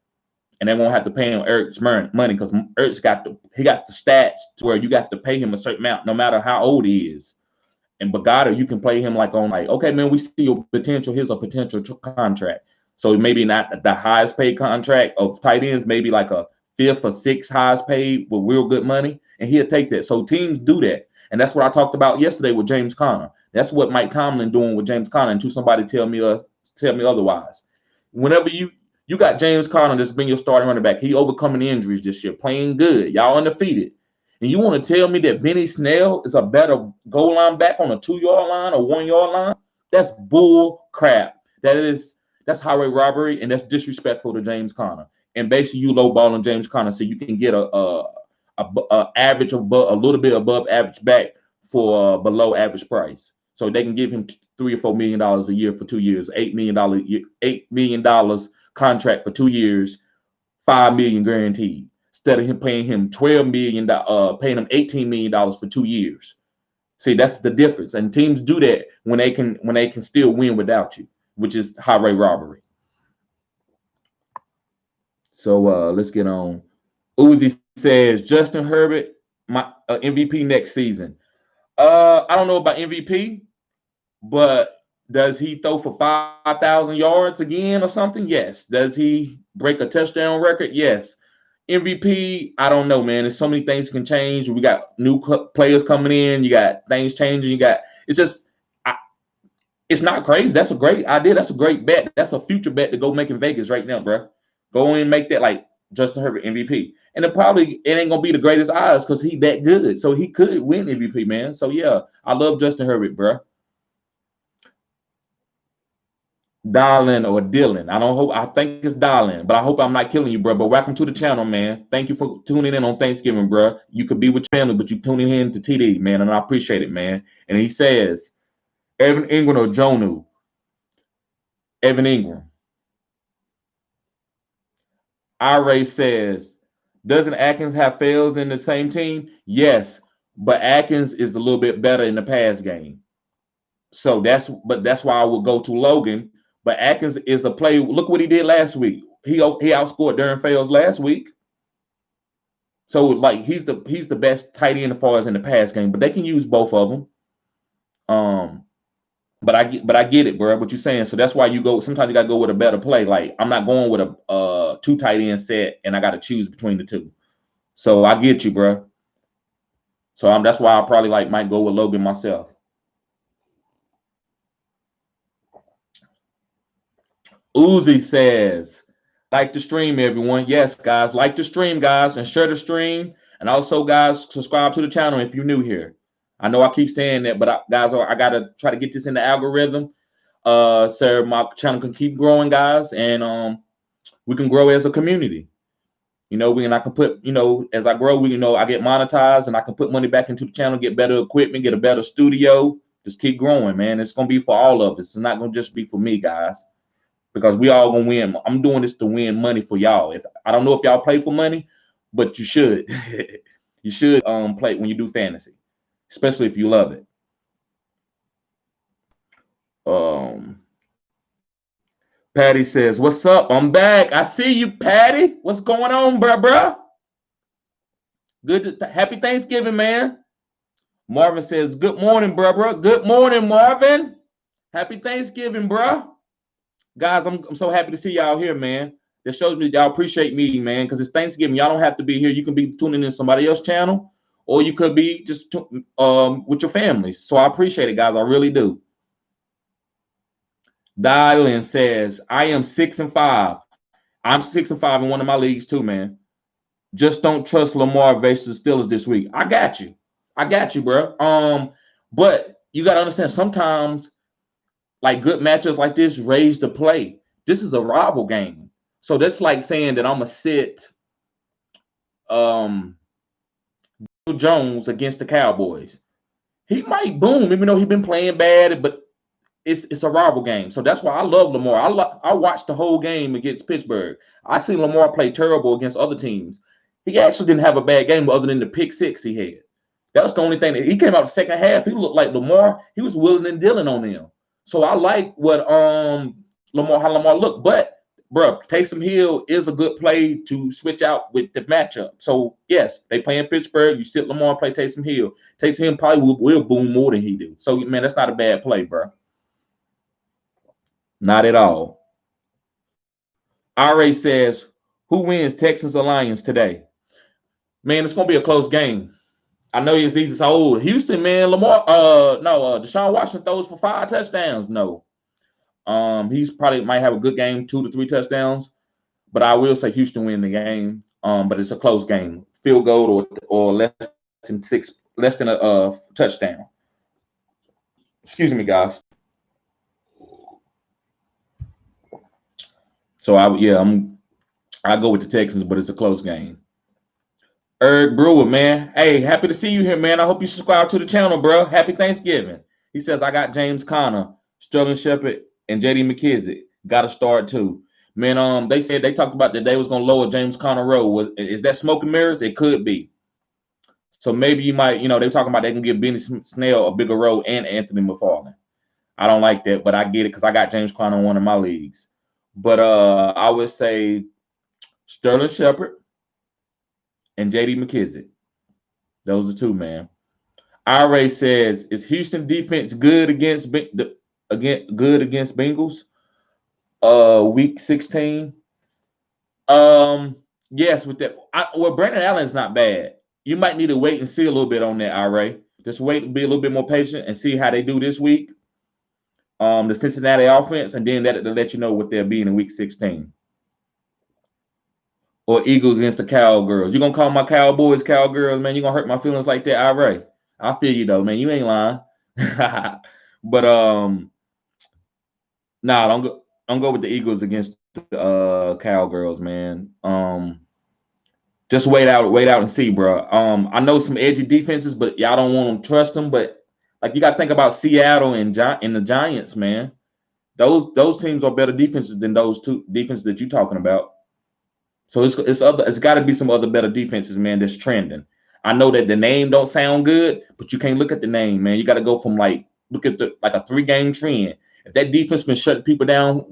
And they won't have to pay him Ertz money because Ertz got the stats to where you got to pay him a certain amount, no matter how old he is. And Goddard, you can play him okay, man, we see your potential. Here's a potential contract. So maybe not the highest paid contract of tight ends, maybe like a 5th or 6th highest paid with real good money, and he'll take that. So teams do that, and that's what I talked about yesterday with James Conner. That's what Mike Tomlin doing with James Conner until somebody tell me otherwise. Whenever you got James Conner that's been your starting running back. He overcoming injuries this year, playing good. Y'all undefeated. And you want to tell me that Benny Snell is a better goal line back on a 2-yard line or 1-yard line? That's bull crap. That's highway robbery, and that's disrespectful to James Conner. And basically, you lowballing James Conner so you can get a average a little bit above average back for below average price. So they can give him $3 or $4 million a year for 2 years, $8 million contract for 2 years, $5 million guaranteed. Instead of him paying him $12 million, paying him $18 million for 2 years. See, that's the difference. And teams do that when they can still win without you, which is highway robbery. So let's get on. Uzi says Justin Herbert, my MVP next season. I don't know about MVP, but does he throw for 5,000 yards again or something? Yes. Does he break a touchdown record? Yes. MVP, I don't know, man. There's so many things can change. We got new players coming in. You got things changing. It's not crazy. That's a great idea. That's a great bet. That's a future bet to go make in Vegas right now, bro. Go in and make that like Justin Herbert MVP. And it ain't gonna be the greatest odds because he that good. So he could win MVP, man. So yeah, I love Justin Herbert, bro. Darlin or Dylan. I think it's Darlin, but I hope I'm not killing you, bro. But welcome to the channel, man. Thank you for tuning in on Thanksgiving, bro. You could be with your family, but you tuning in to TD, man, and I appreciate it, man. And he says, Evan Ingram or Jonu? Evan Ingram. Ira says, doesn't Atkins have fails in the same team? Yes, but Atkins is a little bit better in the pass game. So that's why I would go to Logan. But Atkins is a play. Look what he did last week. He outscored Darren Fells last week. So like he's the best tight end as far as in the pass game. But they can use both of them. But I get it, bro. What you're saying. So that's why you go. Sometimes you gotta go with a better play. Like I'm not going with a 2 tight end set, and I got to choose between the two. So I get you, bro. So that's why I probably might go with Logan myself. Uzi says, like the stream, everyone. Yes, guys, like the stream, guys, and share the stream. And also, guys, subscribe to the channel if you're new here. I know I keep saying that, but guys, I gotta try to get this in the algorithm, so my channel can keep growing, guys, and we can grow as a community. I can put, as I grow, I get monetized and I can put money back into the channel, get better equipment, get a better studio. Just keep growing, man. It's gonna be for all of us. It's not gonna just be for me, guys, because we all gonna win. I'm doing this to win money for y'all. If I don't know if y'all play for money, but you should. You should play when you do fantasy, especially if you love it. Patty says, "What's up? I'm back. I see you, Patty. What's going on, bruh? Happy Thanksgiving, man." Marvin says, "Good morning, bruh. Good morning, Marvin. Happy Thanksgiving, bruh." Guys, I'm so happy to see y'all here, man. That shows me y'all appreciate me, man, because it's Thanksgiving. Y'all don't have to be here. You can be tuning in somebody else's channel, or you could be just with your families. So I appreciate it, guys. I really do. Dylan says, "I am 6-5. I'm 6-5 in one of my leagues too, man. Just don't trust Lamar versus Steelers this week." I got you, bro. But you got to understand, sometimes like good matchups like this raise the play. This is a rival game, so that's like saying that I'm gonna sit Jones against the Cowboys. He might boom, even though he's been playing bad, but it's a rival game. So that's why I love Lamar. I watched the whole game against Pittsburgh. I seen Lamar play terrible against other teams. He actually didn't have a bad game other than the pick six he had. That's the only thing. That he came out the second half. He looked like Lamar. He was willing and dealing on them. So I like what how Lamar looked. But bro, Taysom Hill is a good play to switch out with the matchup. So yes, they play in Pittsburgh. You sit Lamar, play Taysom Hill. Taysom Hill probably will boom more than he do. So man, that's not a bad play, bro. Not at all. RA says, "Who wins, Texans or Lions today?" Man, it's gonna be a close game. I know it's easy. It's old. Houston, man, Deshaun Watson throws for 5 touchdowns. No. He's probably might have a good game, 2 to 3 touchdowns. But I will say Houston win the game. But it's a close game. Field goal or less than a touchdown. Excuse me, guys. So I go with the Texans, but it's a close game. Eric Brewer, man. Hey, happy to see you here, man. I hope you subscribe to the channel, bro. Happy Thanksgiving. He says, "I got James Conner, Sterling Shepard, and J.D. McKissick. Got to start too." Man, they said they talked about that they was gonna lower James Conner road. Is that smoke and mirrors? It could be. So maybe you might, they were talking about they can give Benny Snell a bigger role and Anthony McFarland. I don't like that, but I get it because I got James Conner in one of my leagues. But I would say Sterling Shepard and J.D. McKissick. Those are two, man. IRA says, "Is Houston defense good against Bengals? Week 16." Yes, with that. Brandon Allen's not bad. You might need to wait and see a little bit on that, IRA. Just wait and be a little bit more patient and see how they do this week. The Cincinnati offense, and then that'll let you know what they'll be in week 16. Or Eagles against the Cowgirls. You're gonna call my Cowboys Cowgirls, man. You're gonna hurt my feelings like that, IRA. I feel you though, man. You ain't lying. But don't go with the Eagles against the Cowgirls, man. Just wait out and see, bro. I know some edgy defenses, but y'all don't want to trust them. But like you got to think about Seattle and the Giants, man. Those teams are better defenses than those two defenses that you're talking about. So it's got to be some other better defenses, man. That's trending. I know that the name don't sound good, but you can't look at the name, man. You got to go from look at a 3-game trend. If that defense been shutting people down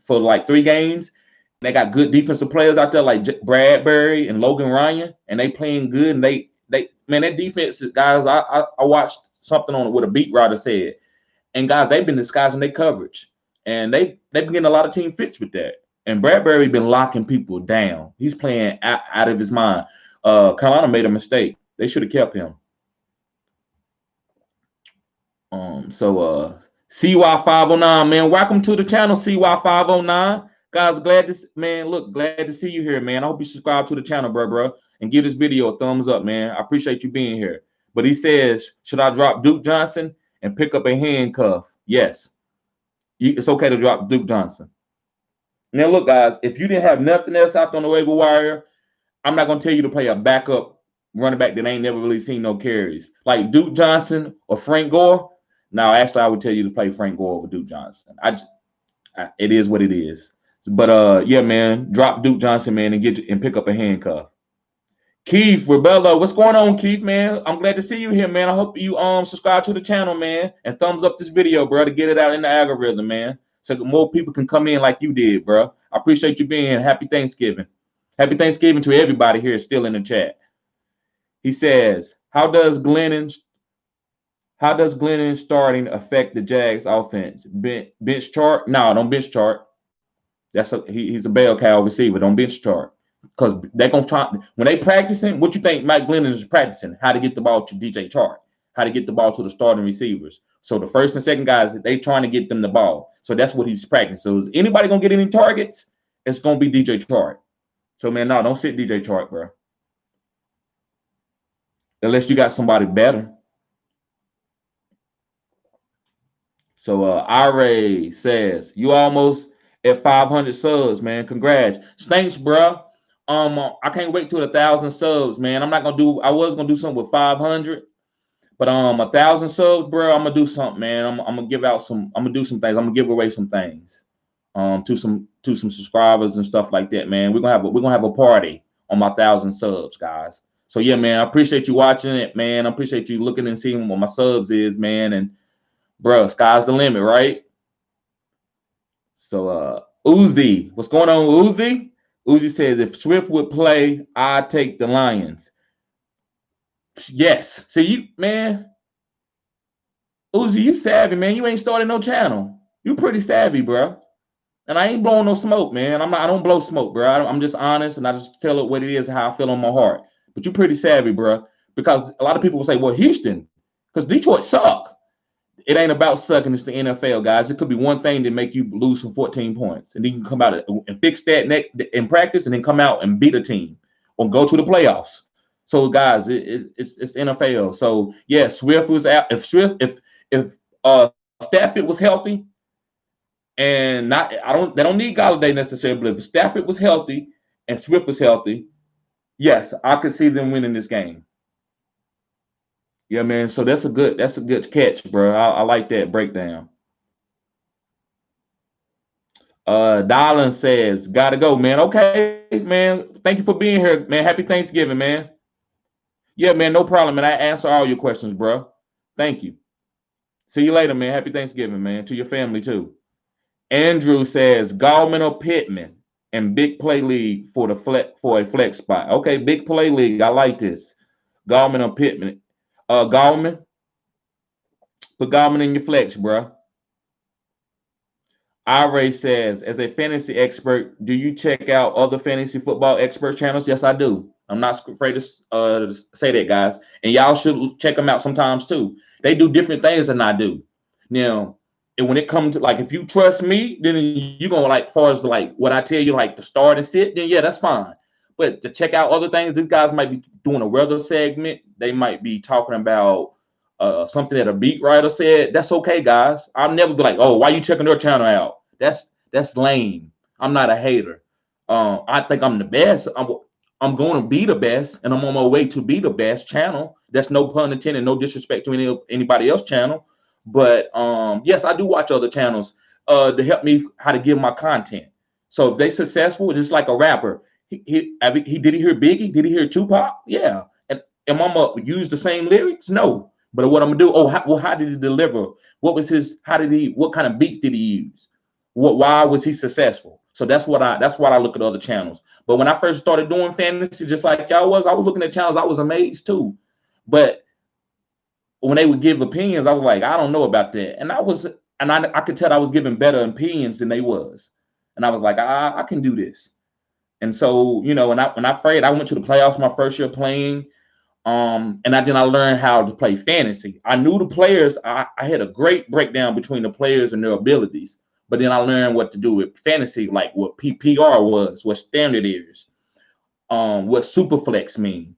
for like 3 games, they got good defensive players out there like Bradbury and Logan Ryan, and they playing good. And they that defense, guys. I watched something on it what a beat writer said, and guys, they've been disguising their coverage, and they've been getting a lot of team fits with that. And Bradbury been locking people down. He's playing out of his mind. Carolina made a mistake. They should have kept him. CY509, man, welcome to the channel, CY509. Guys, glad to see you here, man. I hope you subscribe to the channel, bro, and give this video a thumbs up, man. I appreciate you being here. But he says, should I drop Duke Johnson and pick up a handcuff? Yes. It's okay to drop Duke Johnson. Now, look, guys, if you didn't have nothing else out on the waiver wire, I'm not going to tell you to play a backup running back that ain't never really seen no carries. Like Duke Johnson or Frank Gore. Now, actually, I would tell you to play Frank Gore over Duke Johnson. It is what it is. But yeah, man, drop Duke Johnson, man, and pick up a handcuff. Keith Rebella, what's going on, Keith, man? I'm glad to see you here, man. I hope you subscribe to the channel, man, and thumbs up this video, bro, to get it out in the algorithm, man, so more people can come in like you did, bro. I appreciate you being here. Happy Thanksgiving. Happy Thanksgiving to everybody here still in the chat. He says, how does Glennon starting affect the Jags offense? Bench chart? No, don't bench chart. He's a bell cow receiver. Don't bench chart. Because they're going to try, when they practicing, what you think Mike Glennon is practicing? How to get the ball to DJ Chark, how to get the ball to the starting receivers. So the first and second guys, they trying to get them the ball. So that's what he's practicing. So is anybody going to get any targets? It's going to be DJ Chark. So, man, no, don't sit DJ Chark, bro. Unless you got somebody better. So Ira says, you almost at 500 subs, man. Congrats. Thanks, bro. I can't wait till 1,000 subs, man. I was gonna do something with 500, but 1,000 subs, bro. I'm gonna do something, man. I'm gonna give out some. I'm gonna do some things. I'm gonna give away some things, to some subscribers and stuff like that, man. We're gonna have a party on my 1,000 subs, guys. So yeah, man. I appreciate you watching it, man. I appreciate you looking and seeing what my subs is, man. And bro, sky's the limit, right? So Uzi, what's going on, Uzi? Uzi says, if Swift would play, I'd take the Lions. Yes. See, you, man, Uzi, you savvy, man. You ain't started no channel. You pretty savvy, bro. And I ain't blowing no smoke, man. I don't blow smoke, bro. I'm just honest, and I just tell it what it is, how I feel on my heart. But you pretty savvy, bro. Because a lot of people will say, well, Houston, because Detroit suck. It ain't about sucking. It's the NFL, guys. It could be one thing to make you lose from 14 points. And then you can come out and fix that in practice and then come out and beat a team or go to the playoffs. So, guys, it's NFL. So, yeah, Swift was out. If Stafford was healthy and they don't need Golladay necessarily, but if Stafford was healthy and Swift was healthy, yes, I could see them winning this game. Yeah, man. So that's a good catch, bro. I like that breakdown. Dylan says, gotta go, man. Okay, man. Thank you for being here, man. Happy Thanksgiving, man. Yeah, man, no problem, man. I answer all your questions, bro. Thank you. See you later, man. Happy Thanksgiving, man. To your family too. Andrew says, Gallman or Pittman and big play league for a flex spot. Okay, big play league. I like this. Gallman or Pittman. Gallman. Put Gallman in your flex, bro. Ira says, as a fantasy expert, do you check out other fantasy football expert channels? Yes, I do. I'm not afraid to say that, guys. And y'all should check them out sometimes too. They do different things than I do. Now, when it comes to, like, if you trust me, then you're going to, like, far as like what I tell you, like to start and sit, then yeah, that's fine. But to check out other things, these guys might be doing a weather segment. They might be talking about something that a beat writer said. That's okay, guys. I'll never be like, oh, why you checking their channel out? That's lame. I'm not a hater. I think I'm the best. I'm going to be the best, and I'm on my way to be the best channel. That's no pun intended, no disrespect to anybody else's channel. But yes, I do watch other channels to help me how to give my content. So if they successful, just like a rapper, did he hear Biggie? Did he hear Tupac? Yeah. And am I gonna use the same lyrics? No. But what I'm gonna do? Oh, how did he deliver? What was his? What kind of beats did he use? Why was he successful? So that's why I look at other channels. But when I first started doing fantasy, just like y'all I was looking at channels. I was amazed too. But when they would give opinions, I was like, I don't know about that. And I could tell I was giving better opinions than they was. And I was like, I can do this. And so, when I went to the playoffs my first year playing, Then I learned how to play fantasy. I knew the players. I had a great breakdown between the players and their abilities. But then I learned what to do with fantasy, like what PPR was, what standard is, what superflex mean,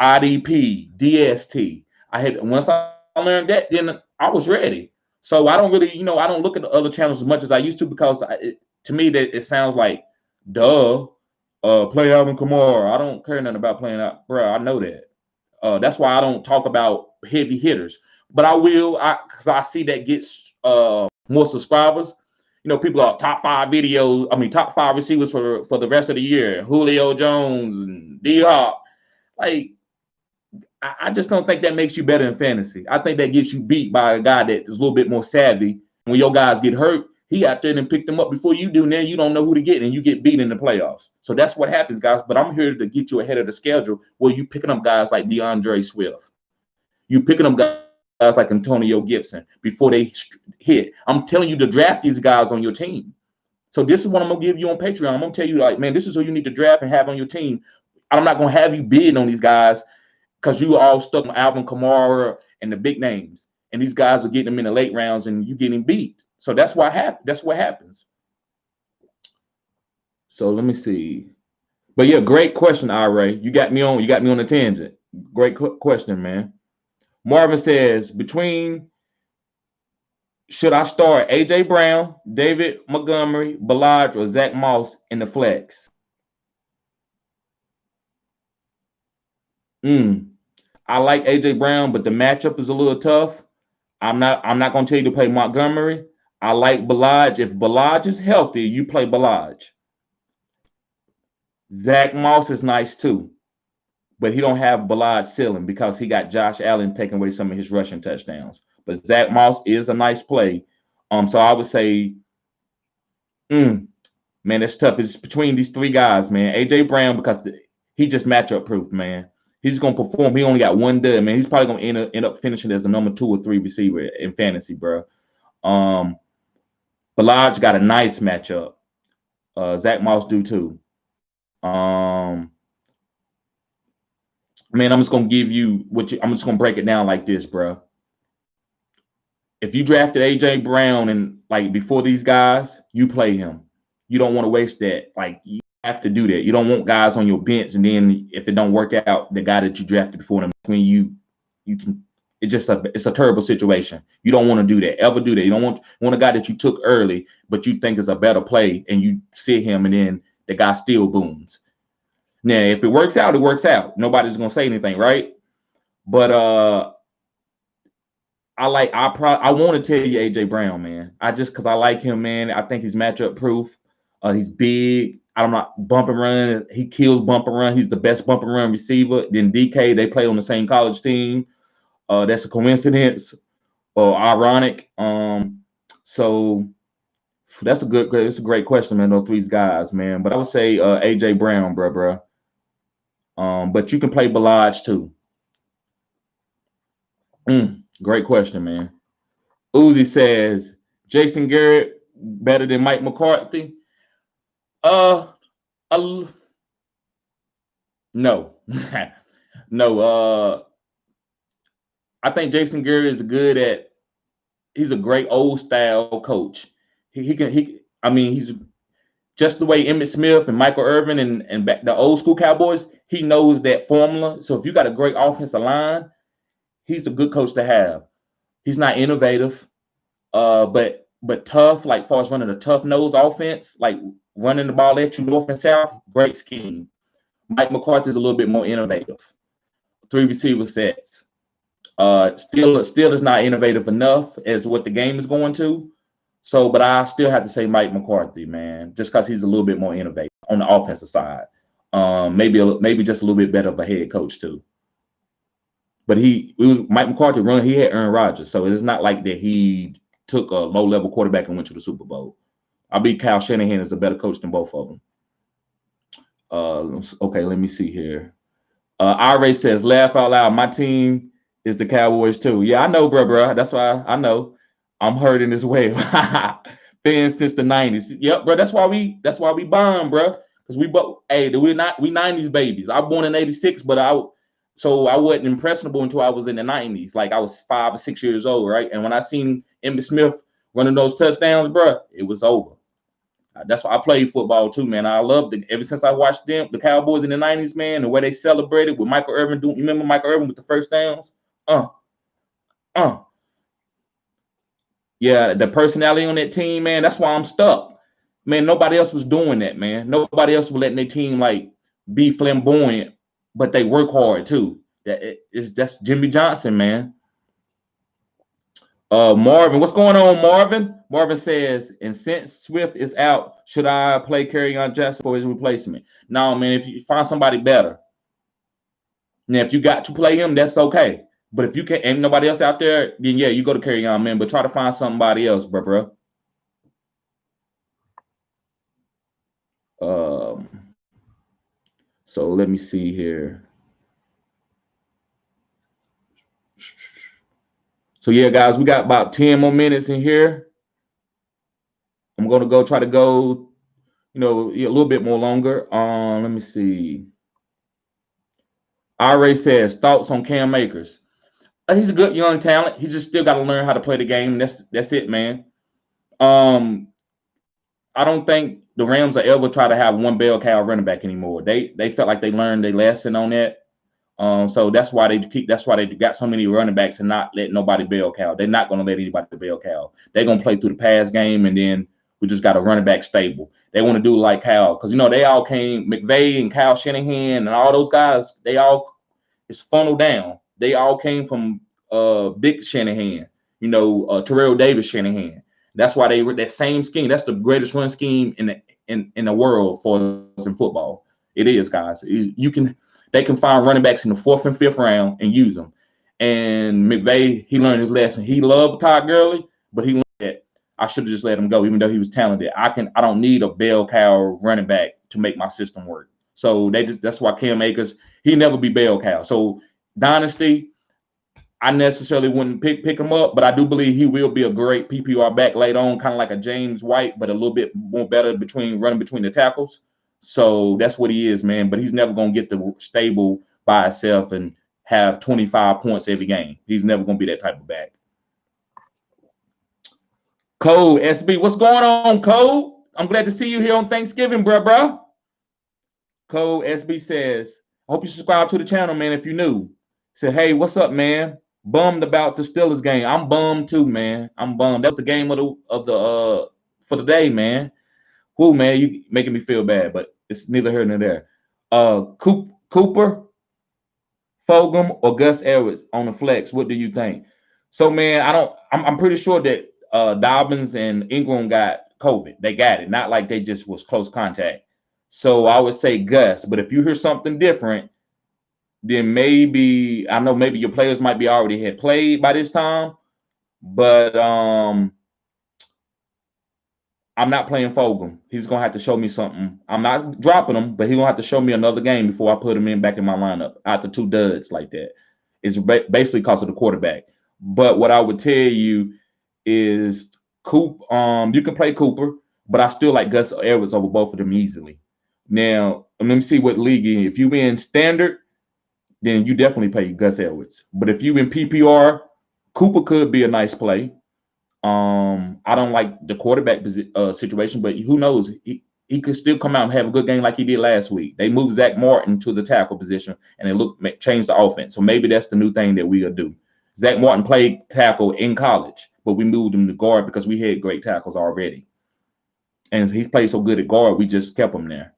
IDP, DST. Once I learned that, then I was ready. So I don't really, I don't look at the other channels as much as I used to because to me that it sounds like, duh, play Alvin Kamara. I don't care nothing about playing out, bro. I know that. That's why I don't talk about heavy hitters, but I will, because I see that gets more subscribers. People are top 5 videos. I mean, top 5 receivers for the rest of the year. Julio Jones and D Hop. Like, I just don't think that makes you better in fantasy. I think that gets you beat by a guy that is a little bit more savvy. When your guys get hurt, he out there and picked them up before you do. Now you don't know who to get, and you get beat in the playoffs. So that's what happens, guys. But I'm here to get you ahead of the schedule where you picking up guys like DeAndre Swift. You picking up guys like Antonio Gibson before they hit. I'm telling you to draft these guys on your team. So this is what I'm going to give you on Patreon. I'm going to tell you, like, man, this is who you need to draft and have on your team. I'm not going to have you bid on these guys because you all stuck on Alvin Kamara and the big names. And these guys are getting them in the late rounds and you getting beat. So that's what happens. So let me see. But yeah, great question, Ira. You got me on a tangent. Great question, man. Marvin says, should I start AJ Brown, David Montgomery, Ballage, or Zach Moss in the flex? I like AJ Brown, but the matchup is a little tough. I'm not going to tell you to play Montgomery. I like Ballage. If Ballage is healthy, you play Ballage. Zach Moss is nice too, but he don't have Ballage ceiling because he got Josh Allen taking away some of his rushing touchdowns. But Zach Moss is a nice play. So I would say, man, it's tough. It's between these 3 guys, man. AJ Brown, because he just matchup proof, man. He's going to perform. He only got 1 dud, man. He's probably going to end up finishing as the number 2 or 3 receiver in fantasy, bro. Ballage got a nice matchup. Zach Moss do too. Man, I'm just going to give you I'm just going to break it down like this, bro. If you drafted AJ Brown and like before these guys, you play him. You don't want to waste that. Like, you have to do that. You don't want guys on your bench, and then if it don't work out, the guy that you drafted before them, when you can, it's a terrible situation. You don't want to do that. Ever do that. You don't want a guy that you took early, but you think is a better play, and you sit him, and then the guy still booms. Now, if it works out, it works out. Nobody's gonna say anything, right? But I want to tell you AJ Brown, man. Because I like him, man. I think he's matchup proof. He's big. I'm not bump and run. He kills bump and run. He's the best bump and run receiver. Then DK, they played on the same college team. That's a coincidence or ironic. So that's a great question, man. Those 3 guys, man. But I would say AJ Brown, bro. But you can play Ballage too. Great question, man. Uzi says, Jason Garrett better than Mike McCarthy? No. No. I think Jason Garrett is he's a great old style coach. He's just the way Emmitt Smith and Michael Irvin and the old school Cowboys, he knows that formula. So if you got a great offensive line, he's a good coach to have. He's not innovative, but tough, like far as running a tough nose offense, like running the ball at you north and south, great scheme. Mike McCarthy is a little bit more innovative. 3 receiver sets. Still is not innovative enough as what the game is going to. So, but I still have to say Mike McCarthy, man, just because he's a little bit more innovative on the offensive side. Maybe just a little bit better of a head coach too. But Mike McCarthy he had Aaron Rodgers, so it's not like that he took a low-level quarterback and went to the Super Bowl. I believe Kyle Shanahan is a better coach than both of them. Okay, let me see here. Ira says, laugh out loud. My team is the Cowboys too. Yeah, I know, bro. That's why I know. I'm hurting this way. Fans since the 90s. Yep, bro. That's why we bond, bro. Because we 90s babies. I was born in 86, but So I wasn't impressionable until I was in the 90s. Like I was 5 or 6 years old, right? And when I seen Emmitt Smith running those touchdowns, bro, it was over. That's why I played football too, man. I loved it ever since I watched them, the Cowboys in the 90s, man, the way they celebrated with Michael Irvin doing. You remember Michael Irvin with the first downs? Uh, uh. Yeah, the personality on that team, man, that's why I'm stuck. Man, nobody else was doing that, man. Nobody else was letting their team like be flamboyant, but they work hard too. That's Jimmy Johnson, man. Marvin, what's going on, Marvin? Marvin says, and since Swift is out, should I play Kerryon Jackson for his replacement? No, man, if you find somebody better. Now, if you got to play him, that's okay. But if you can't, ain't nobody else out there, then yeah, you go to Kerryon, man. But try to find somebody else, bro. So let me see here. So yeah, guys, we got about 10 more minutes in here. I'm gonna go try to go, a little bit more longer. Let me see. RA says thoughts on Cam Akers. He's a good young talent. He just still got to learn how to play the game. That's it, man. I don't think the Rams will ever try to have one bell cow running back anymore. They felt like they learned their lesson on that. So that's why they got so many running backs and not let nobody bell cow. They're not going to let anybody bell cow. They're going to play through the pass game, and then we just got a running back stable. They want to do like Kyle, because they all came, McVay and Kyle Shanahan and all those guys. They all it's funneled down. They all came from Big Shanahan, Terrell Davis Shanahan. That's why they were that same scheme. That's the greatest run scheme in the world for us in football. It is, guys. They can find running backs in the 4th and 5th round and use them. And McVay, he learned his lesson. He loved Todd Gurley, but he learned that I should have just let him go, even though he was talented. I don't need a bell cow running back to make my system work. So that's why Cam Akers, he never be bell cow. So Dynasty, I necessarily wouldn't pick him up, but I do believe he will be a great PPR back later on, kind of like a James White, but a little bit more better running between the tackles. So that's what he is, man. But he's never going to get the stable by himself and have 25 points every game. He's never going to be that type of back. Code SB, what's going on, Code? I'm glad to see you here on Thanksgiving, bro. Code SB says, I hope you subscribe to the channel, man, if you're new. Said, hey, what's up, man? Bummed about the Steelers game. I'm bummed too, man. I'm bummed. That's the game for the day, man. Whoo, man, you making me feel bad, but it's neither here nor there. Cooper, Fulgham, or Gus Edwards on the flex. What do you think? So, man, I'm pretty sure that Dobbins and Ingram got COVID. They got it. Not like they just was close contact. So I would say Gus. But if you hear something different, then maybe your players might be already had played by this time. But I'm not playing Fulgham. He's going to have to show me something. I'm not dropping him, but he's going to have to show me another game before I put him back in my lineup after 2 duds like that. It's basically because of the quarterback. But what I would tell you is you can play Cooper, but I still like Gus Edwards over both of them easily. Now, let me see what league you're in. If you're in standard, then you definitely play Gus Edwards. But if you're in PPR, Cooper could be a nice play. I don't like the quarterback situation, but who knows? He could still come out and have a good game like he did last week. They moved Zach Martin to the tackle position, and it changed the offense. So maybe that's the new thing that we'll do. Zach Martin played tackle in college, but we moved him to guard because we had great tackles already. And he played so good at guard, we just kept him there.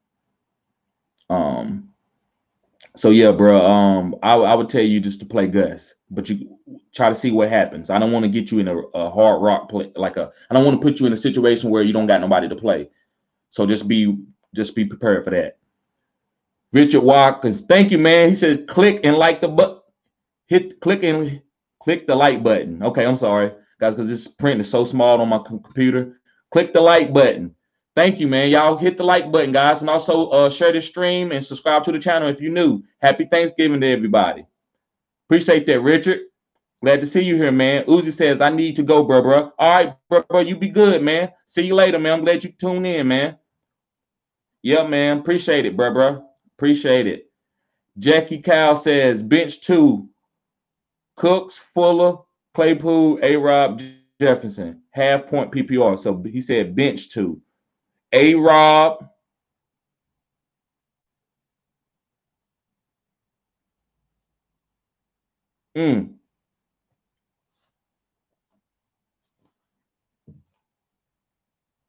So yeah, bro. I would tell you just to play Gus, but you try to see what happens. I don't want to get you in a hard rock play, I don't want to put you in a situation where you don't got nobody to play. So just be prepared for that. Richard Watkins, thank you, man. He says click and like the button. Click the like button. Okay, I'm sorry, guys, because this print is so small on my computer. Click the like button. Thank you, man. Y'all hit the like button, guys, and also share this stream and subscribe to the channel if you're new. Happy Thanksgiving to everybody. Appreciate that, Richard. Glad to see you here, man. Uzi says, I need to go, bro. All right, bro, you be good, man. See you later, man. I'm glad you tuned in, man. Yeah, man. Appreciate it, bro. Appreciate it. Jackie Cal says bench 2, Cooks, Fuller, Claypool, A-Rob, Jefferson, half point PPR. So he said bench 2. A-Rob,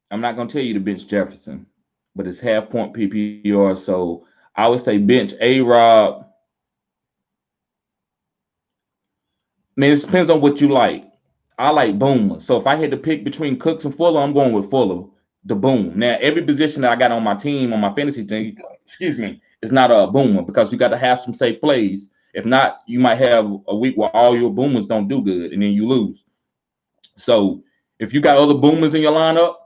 I'm not going to tell you to bench Jefferson, but it's half point PPR. So I would say bench A-Rob. Man, it depends on what you like. I like Boomer. So if I had to pick between Cooks and Fuller, I'm going with Fuller, the boom. Now, every position that I got on my team, on my fantasy team, excuse me, is not a boomer because you got to have some safe plays. If not, you might have a week where all your boomers don't do good and then you lose. So if you got other boomers in your lineup,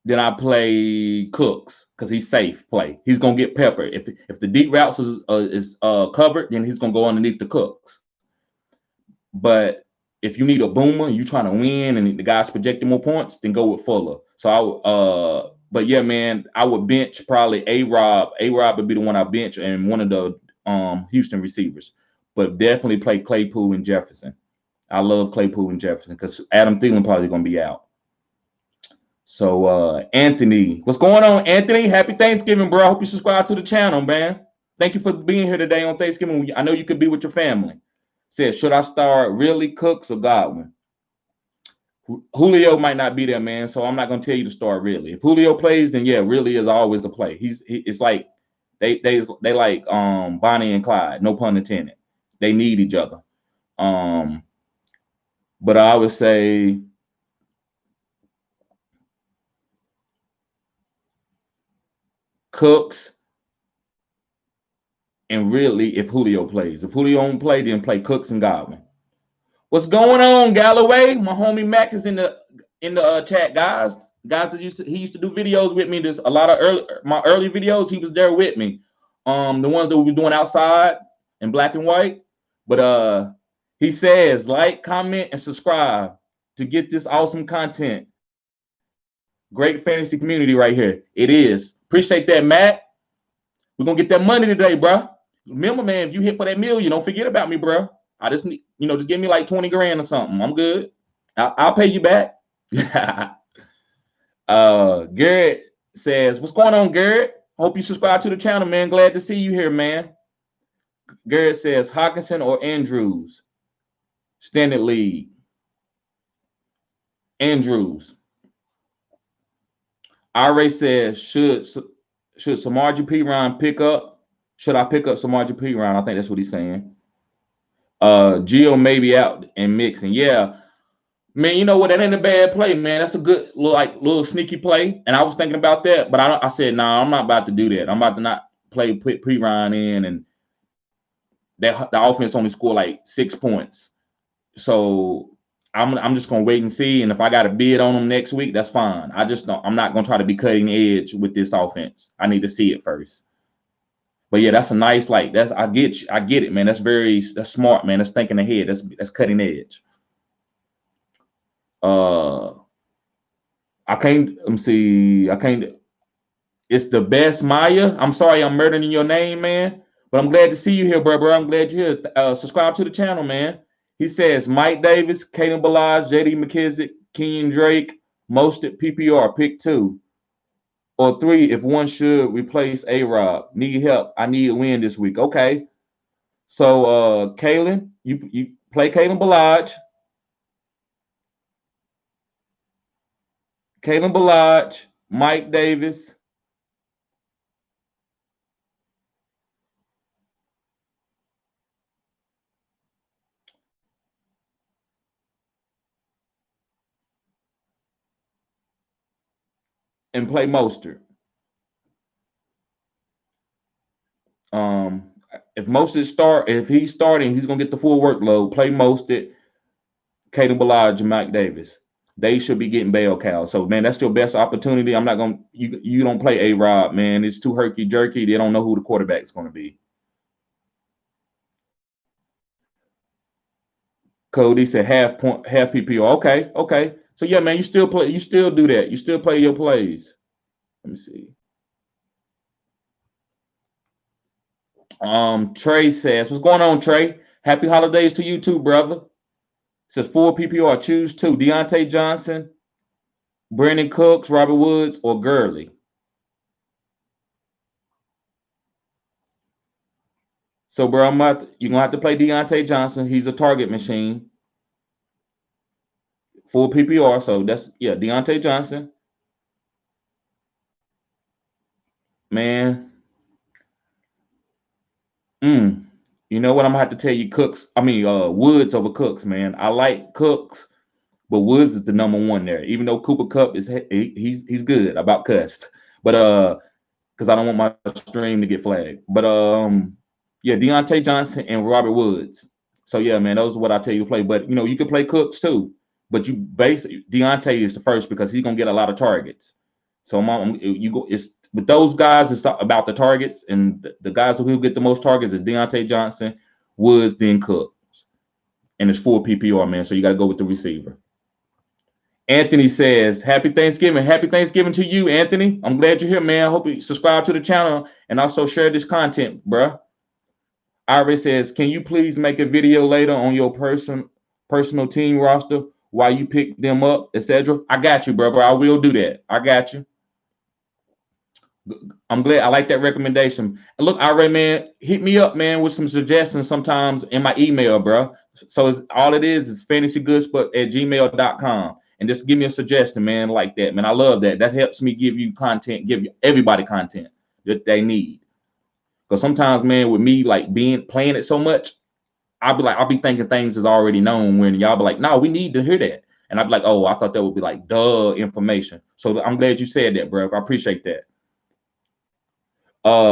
then I play Cooks because he's safe play. He's gonna get peppered. If the deep routes is covered, then he's gonna go underneath the Cooks. But if you need a boomer, you trying to win, and the guy's projecting more points, then go with Fuller. So but yeah, man, I would bench probably A-Rob. A-Rob would be the one I bench, and one of the Houston receivers. But definitely play Claypool and Jefferson. I love Claypool and Jefferson because Adam Thielen probably gonna be out. So Anthony, what's going on, Anthony? Happy Thanksgiving, bro. I hope you subscribe to the channel, man. Thank you for being here today on Thanksgiving. I know you could be with your family. Said, should I start really Cooks or Godwin? Julio might not be there, man. So I'm not gonna tell you to start really. If Julio plays, then yeah, really is always a play. It's like they like Bonnie and Clyde, no pun intended. They need each other. But I would say Cooks, and really if Julio plays. If Julio don't play, then play Cooks and Godwin. What's going on, Galloway? My homie Mac is in the chat, guys. Guys that he used to do videos with me. There's a lot of my early videos. He was there with me. The ones that we were doing outside in black and white. But he says like, comment, and subscribe to get this awesome content. Great fantasy community right here. It is. Appreciate that, Matt. We're gonna get that money today, bro. Remember, man, if you hit for that million, don't forget about me, bro. I just need, just give me like 20 grand or something. I'm good. I'll pay you back. Garrett says, what's going on, Garrett? Hope you subscribe to the channel, man. Glad to see you here, man. Garrett says, Hawkinson or Andrews? Standard league. Andrews. RA says, should Samaje Perine pick up? Should I pick up Samaje Perine? I think that's what he's saying. Gio may be out and mixing. Yeah. Man, you know what? That ain't a bad play, man. That's a good little sneaky play. And I was thinking about that, but I said, nah, I'm not about to do that. I'm about to not put Perine in, and the offense only scored like 6 points. So I'm just gonna wait and see. And if I got a bid on them next week, that's fine. I'm not gonna try to be cutting edge with this offense. I need to see it first. But yeah, that's a nice I get it, man. That's smart, man. That's thinking ahead. That's cutting edge. I can't. Let me see. I can't. It's the best Maya. I'm sorry, I'm murdering your name, man. But I'm glad to see you here, bro. I'm glad you're here. Subscribe to the channel, man. He says Mike Davis, Kalen Ballage, J.D. McKissick, Kenyon Drake, Mostert, PPR, pick 2 or 3 if one should replace A-Rob. Need help. I need a win this week. Okay. So Kalen, you play Kalen Ballage. Kalen Ballage, Mike Davis. And play Mostert. If he's starting, he's gonna get the full workload. Play Mostert, Kalen Ballage, and Mike Davis. They should be getting bell cows. So man, that's your best opportunity. I'm not gonna you don't play A-Rob, man. It's too herky jerky. They don't know who the quarterback is gonna be. Cody said half PPR. Okay. So yeah, man, you still do that. You still play your plays. Let me see. Trey says, what's going on, Trey? Happy holidays to you too, brother. Says 4 PPR, choose 2. Deontay Johnson, Brandon Cooks, Robert Woods, or Gurley. So, bro, you're gonna have to play Deontay Johnson. He's a target machine. 4 PPR. So that's Deontay Johnson. Man. You know what? I'm gonna have to tell you Woods over Cooks, man. I like Cooks, but Woods is the #1 there. Even though Cooper Kupp he's good about cussed. But because I don't want my stream to get flagged. But Deontay Johnson and Robert Woods. So yeah, man, those are what I tell you to play. But you can play Cooks too. But you basically Deontay is the first because he's gonna get a lot of targets. So it's with those guys, it's about the targets, and the guys who will get the most targets is Deontay Johnson, Woods, then Cooks. And it's 4 PPR, man. So you got to go with the receiver. Anthony says, Happy Thanksgiving. Happy Thanksgiving to you, Anthony. I'm glad you're here, man. I hope you subscribe to the channel and also share this content, bruh. Iris says, can you please make a video later on your personal team roster while you pick them up, etc.? I got you, brother. I will do that. I got you. I'm glad. I like that recommendation. And look, Ira, man, hit me up, man, with some suggestions sometimes in my email, bro. So all it is fantasygoodsports@gmail.com. And just give me a suggestion, man, like that, man. I love that. That helps me give you content, give everybody content that they need. Because sometimes, man, with me like playing it so much, I'll be thinking things is already known when y'all be like, no, we need to hear that. And I'd be like, oh, I thought that would be like duh information. So I'm glad you said that, bro. I appreciate that.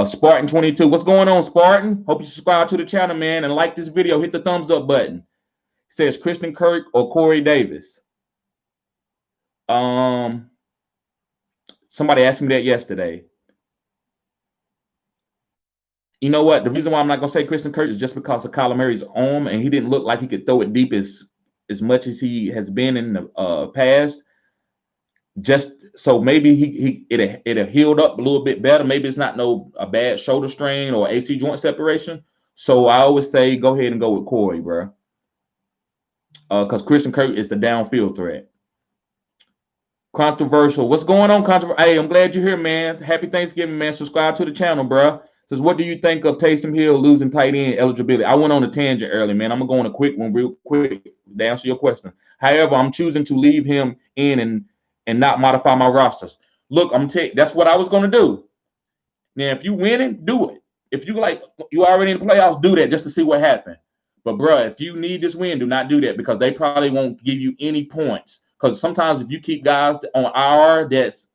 Spartan 22, what's going on, Spartan? Hope you subscribe to the channel, man, and like this video. Hit the thumbs up button. It says Christian Kirk or Corey Davis. Somebody asked me that yesterday. You know what? The reason why I'm not gonna say Christian Kirk is just because of Kyler Murray's arm, and he didn't look like he could throw it deep as much as he has been in the past. Just so maybe it'll healed up a little bit better. Maybe it's not a bad shoulder strain or AC joint separation. So I always say go ahead and go with Corey, bro. Because Christian Kirk is the downfield threat. Controversial. What's going on, controversial? Hey, I'm glad you're here, man. Happy Thanksgiving, man. Subscribe to the channel, bro. Says, what do you think of Taysom Hill losing tight end eligibility? I went on a tangent early, man. I'm gonna go on a quick one, real quick, to answer your question. However, I'm choosing to leave him in and not modify my rosters. Look, that's what I was gonna do. Now, if you winning, do it. If you already in the playoffs, do that just to see what happened. But bro, if you need this win, do not do that because they probably won't give you any points. Because sometimes if you keep guys on IR that's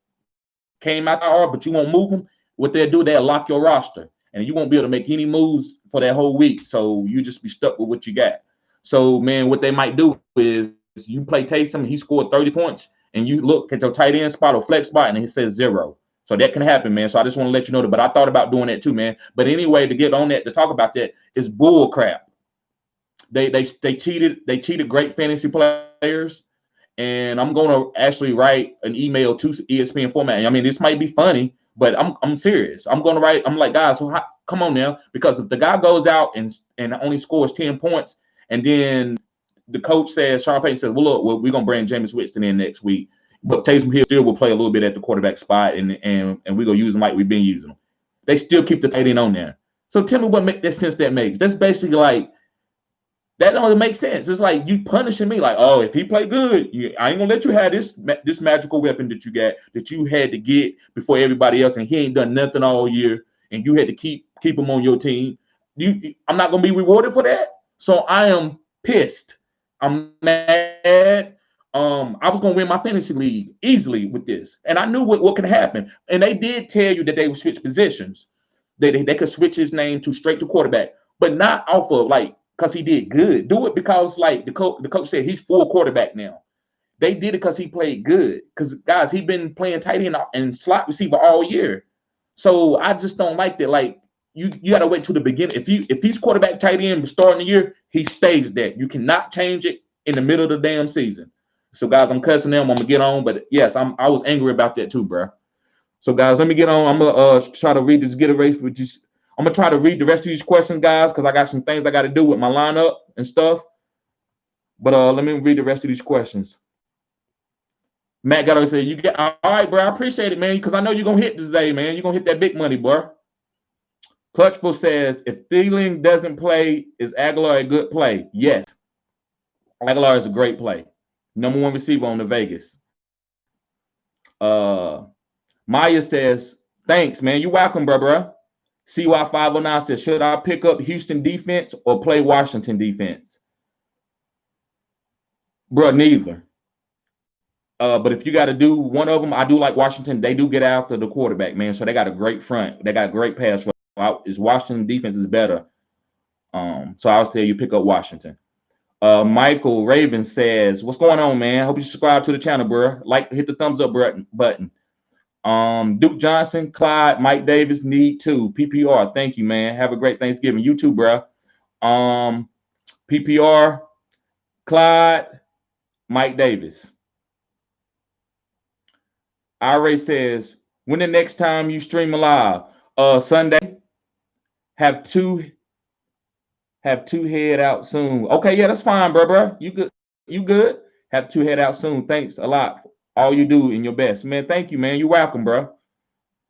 came out IR, but you won't move them, what they'll do, they'll lock your roster, and you won't be able to make any moves for that whole week. So you just be stuck with what you got. So man, what they might do is you play Taysom, he scored 30 points, and you look at your tight end spot or flex spot, and it says 0. So that can happen, man. So I just want to let you know that. But I thought about doing that too, man. But anyway, to get on that, to talk about that is bull crap. They cheated great fantasy players. And I'm going to actually write an email to ESPN format. I mean, this might be funny, but I'm serious. I'm going to write. I'm like, guys, so come on now, because if the guy goes out and only scores 10 points, and then the coach says, Sean Payton says, well, look, we're going to bring Jameis Winston in next week, but Taysom Hill still will play a little bit at the quarterback spot, and we're going to use him like we've been using him. They still keep the tight end on there. So tell me what sense that makes. That's basically like, that don't make sense. It's like you punishing me, like, oh, if he play good, I ain't gonna let you have this magical weapon that you got, that you had to get before everybody else, and he ain't done nothing all year, and you had to keep him on your team. I'm not gonna be rewarded for that. So I am pissed. I'm mad. I was gonna win my fantasy league easily with this, and I knew what could happen. And they did tell you that they would switch positions. They could switch his name to straight to quarterback, but not off of because he did good. Do it because the coach said he's full quarterback now. They did it because he played good. Because guys, he's been playing tight end and slot receiver all year. So I just don't like that. Like you got to wait till the beginning. If he's quarterback tight end starting the year, he stays there. You cannot change it in the middle of the damn season. So guys, I'm cussing them. I'm gonna get on, but yes, I was angry about that too, bro. So guys, let me get on. I'm gonna try to read this, get a race with this. I'm gonna try to read the rest of these questions, guys, because I got some things I got to do with my lineup and stuff. But let me read the rest of these questions. Matt Gatto said, "You get all right, bro. I appreciate it, man, because I know you're gonna hit today, man. You're gonna hit that big money, boy." Clutchful says, "If Thielen doesn't play, is Aguilar a good play?" Yes, Aguilar is a great play. Number 1 receiver on the Vegas. Maya says, "Thanks, man. You're welcome, bro. CY509 says, "Should I pick up Houston defense or play Washington defense?" Bro, neither. But if you got to do one of them, I do like Washington. They do get after the quarterback, man. So they got a great front. They got great pass rush. Is Washington defense is better. So I'll tell you pick up Washington. Michael Raven says, "What's going on, man? Hope you subscribe to the channel, bro. Like, hit the thumbs up button. Duke Johnson, Clyde, Mike Davis, need to PPR. Thank you, man. Have a great Thanksgiving. You too, bro. PPR, Clyde, Mike Davis." Ira says, "When the next time you stream live?" Sunday. Have two head out soon. Okay, yeah, that's fine, bro. You good? You good? Have two head out soon. Thanks a lot for all you do in your best, man. Thank you, man. You're welcome, bro.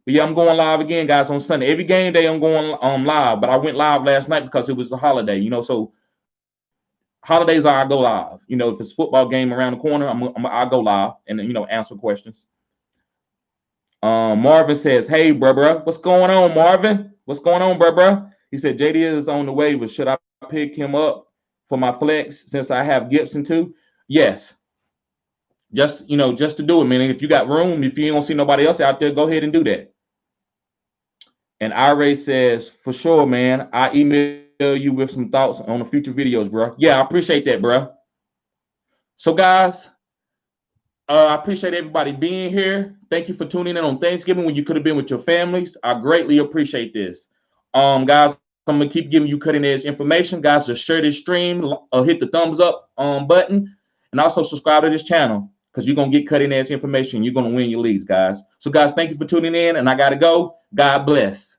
But yeah, I'm going live again, guys, on Sunday. Every game day I'm going live, but I went live last night because it was a holiday, so holidays I go live. If it's football game around the corner, I'll go live and answer questions. Marvin says, "Hey, bro, what's going on, Marvin? What's going on, bro?" He said, "JD is on the waiver. Should I pick him up for my flex since I have Gibson too?" Yes. Just to do it, man. If you got room, if you don't see nobody else out there, go ahead and do that. And Ira says, "For sure, man. I email you with some thoughts on the future videos, bro." Yeah, I appreciate that, bro. So, guys, I appreciate everybody being here. Thank you for tuning in on Thanksgiving when you could have been with your families. I greatly appreciate this. Guys, I'm going to keep giving you cutting edge information. Guys, just share this stream, hit the thumbs up button, and also subscribe to this channel because you're going to get cutting edge information. You're going to win your leagues, guys. So, guys, thank you for tuning in, and I got to go. God bless.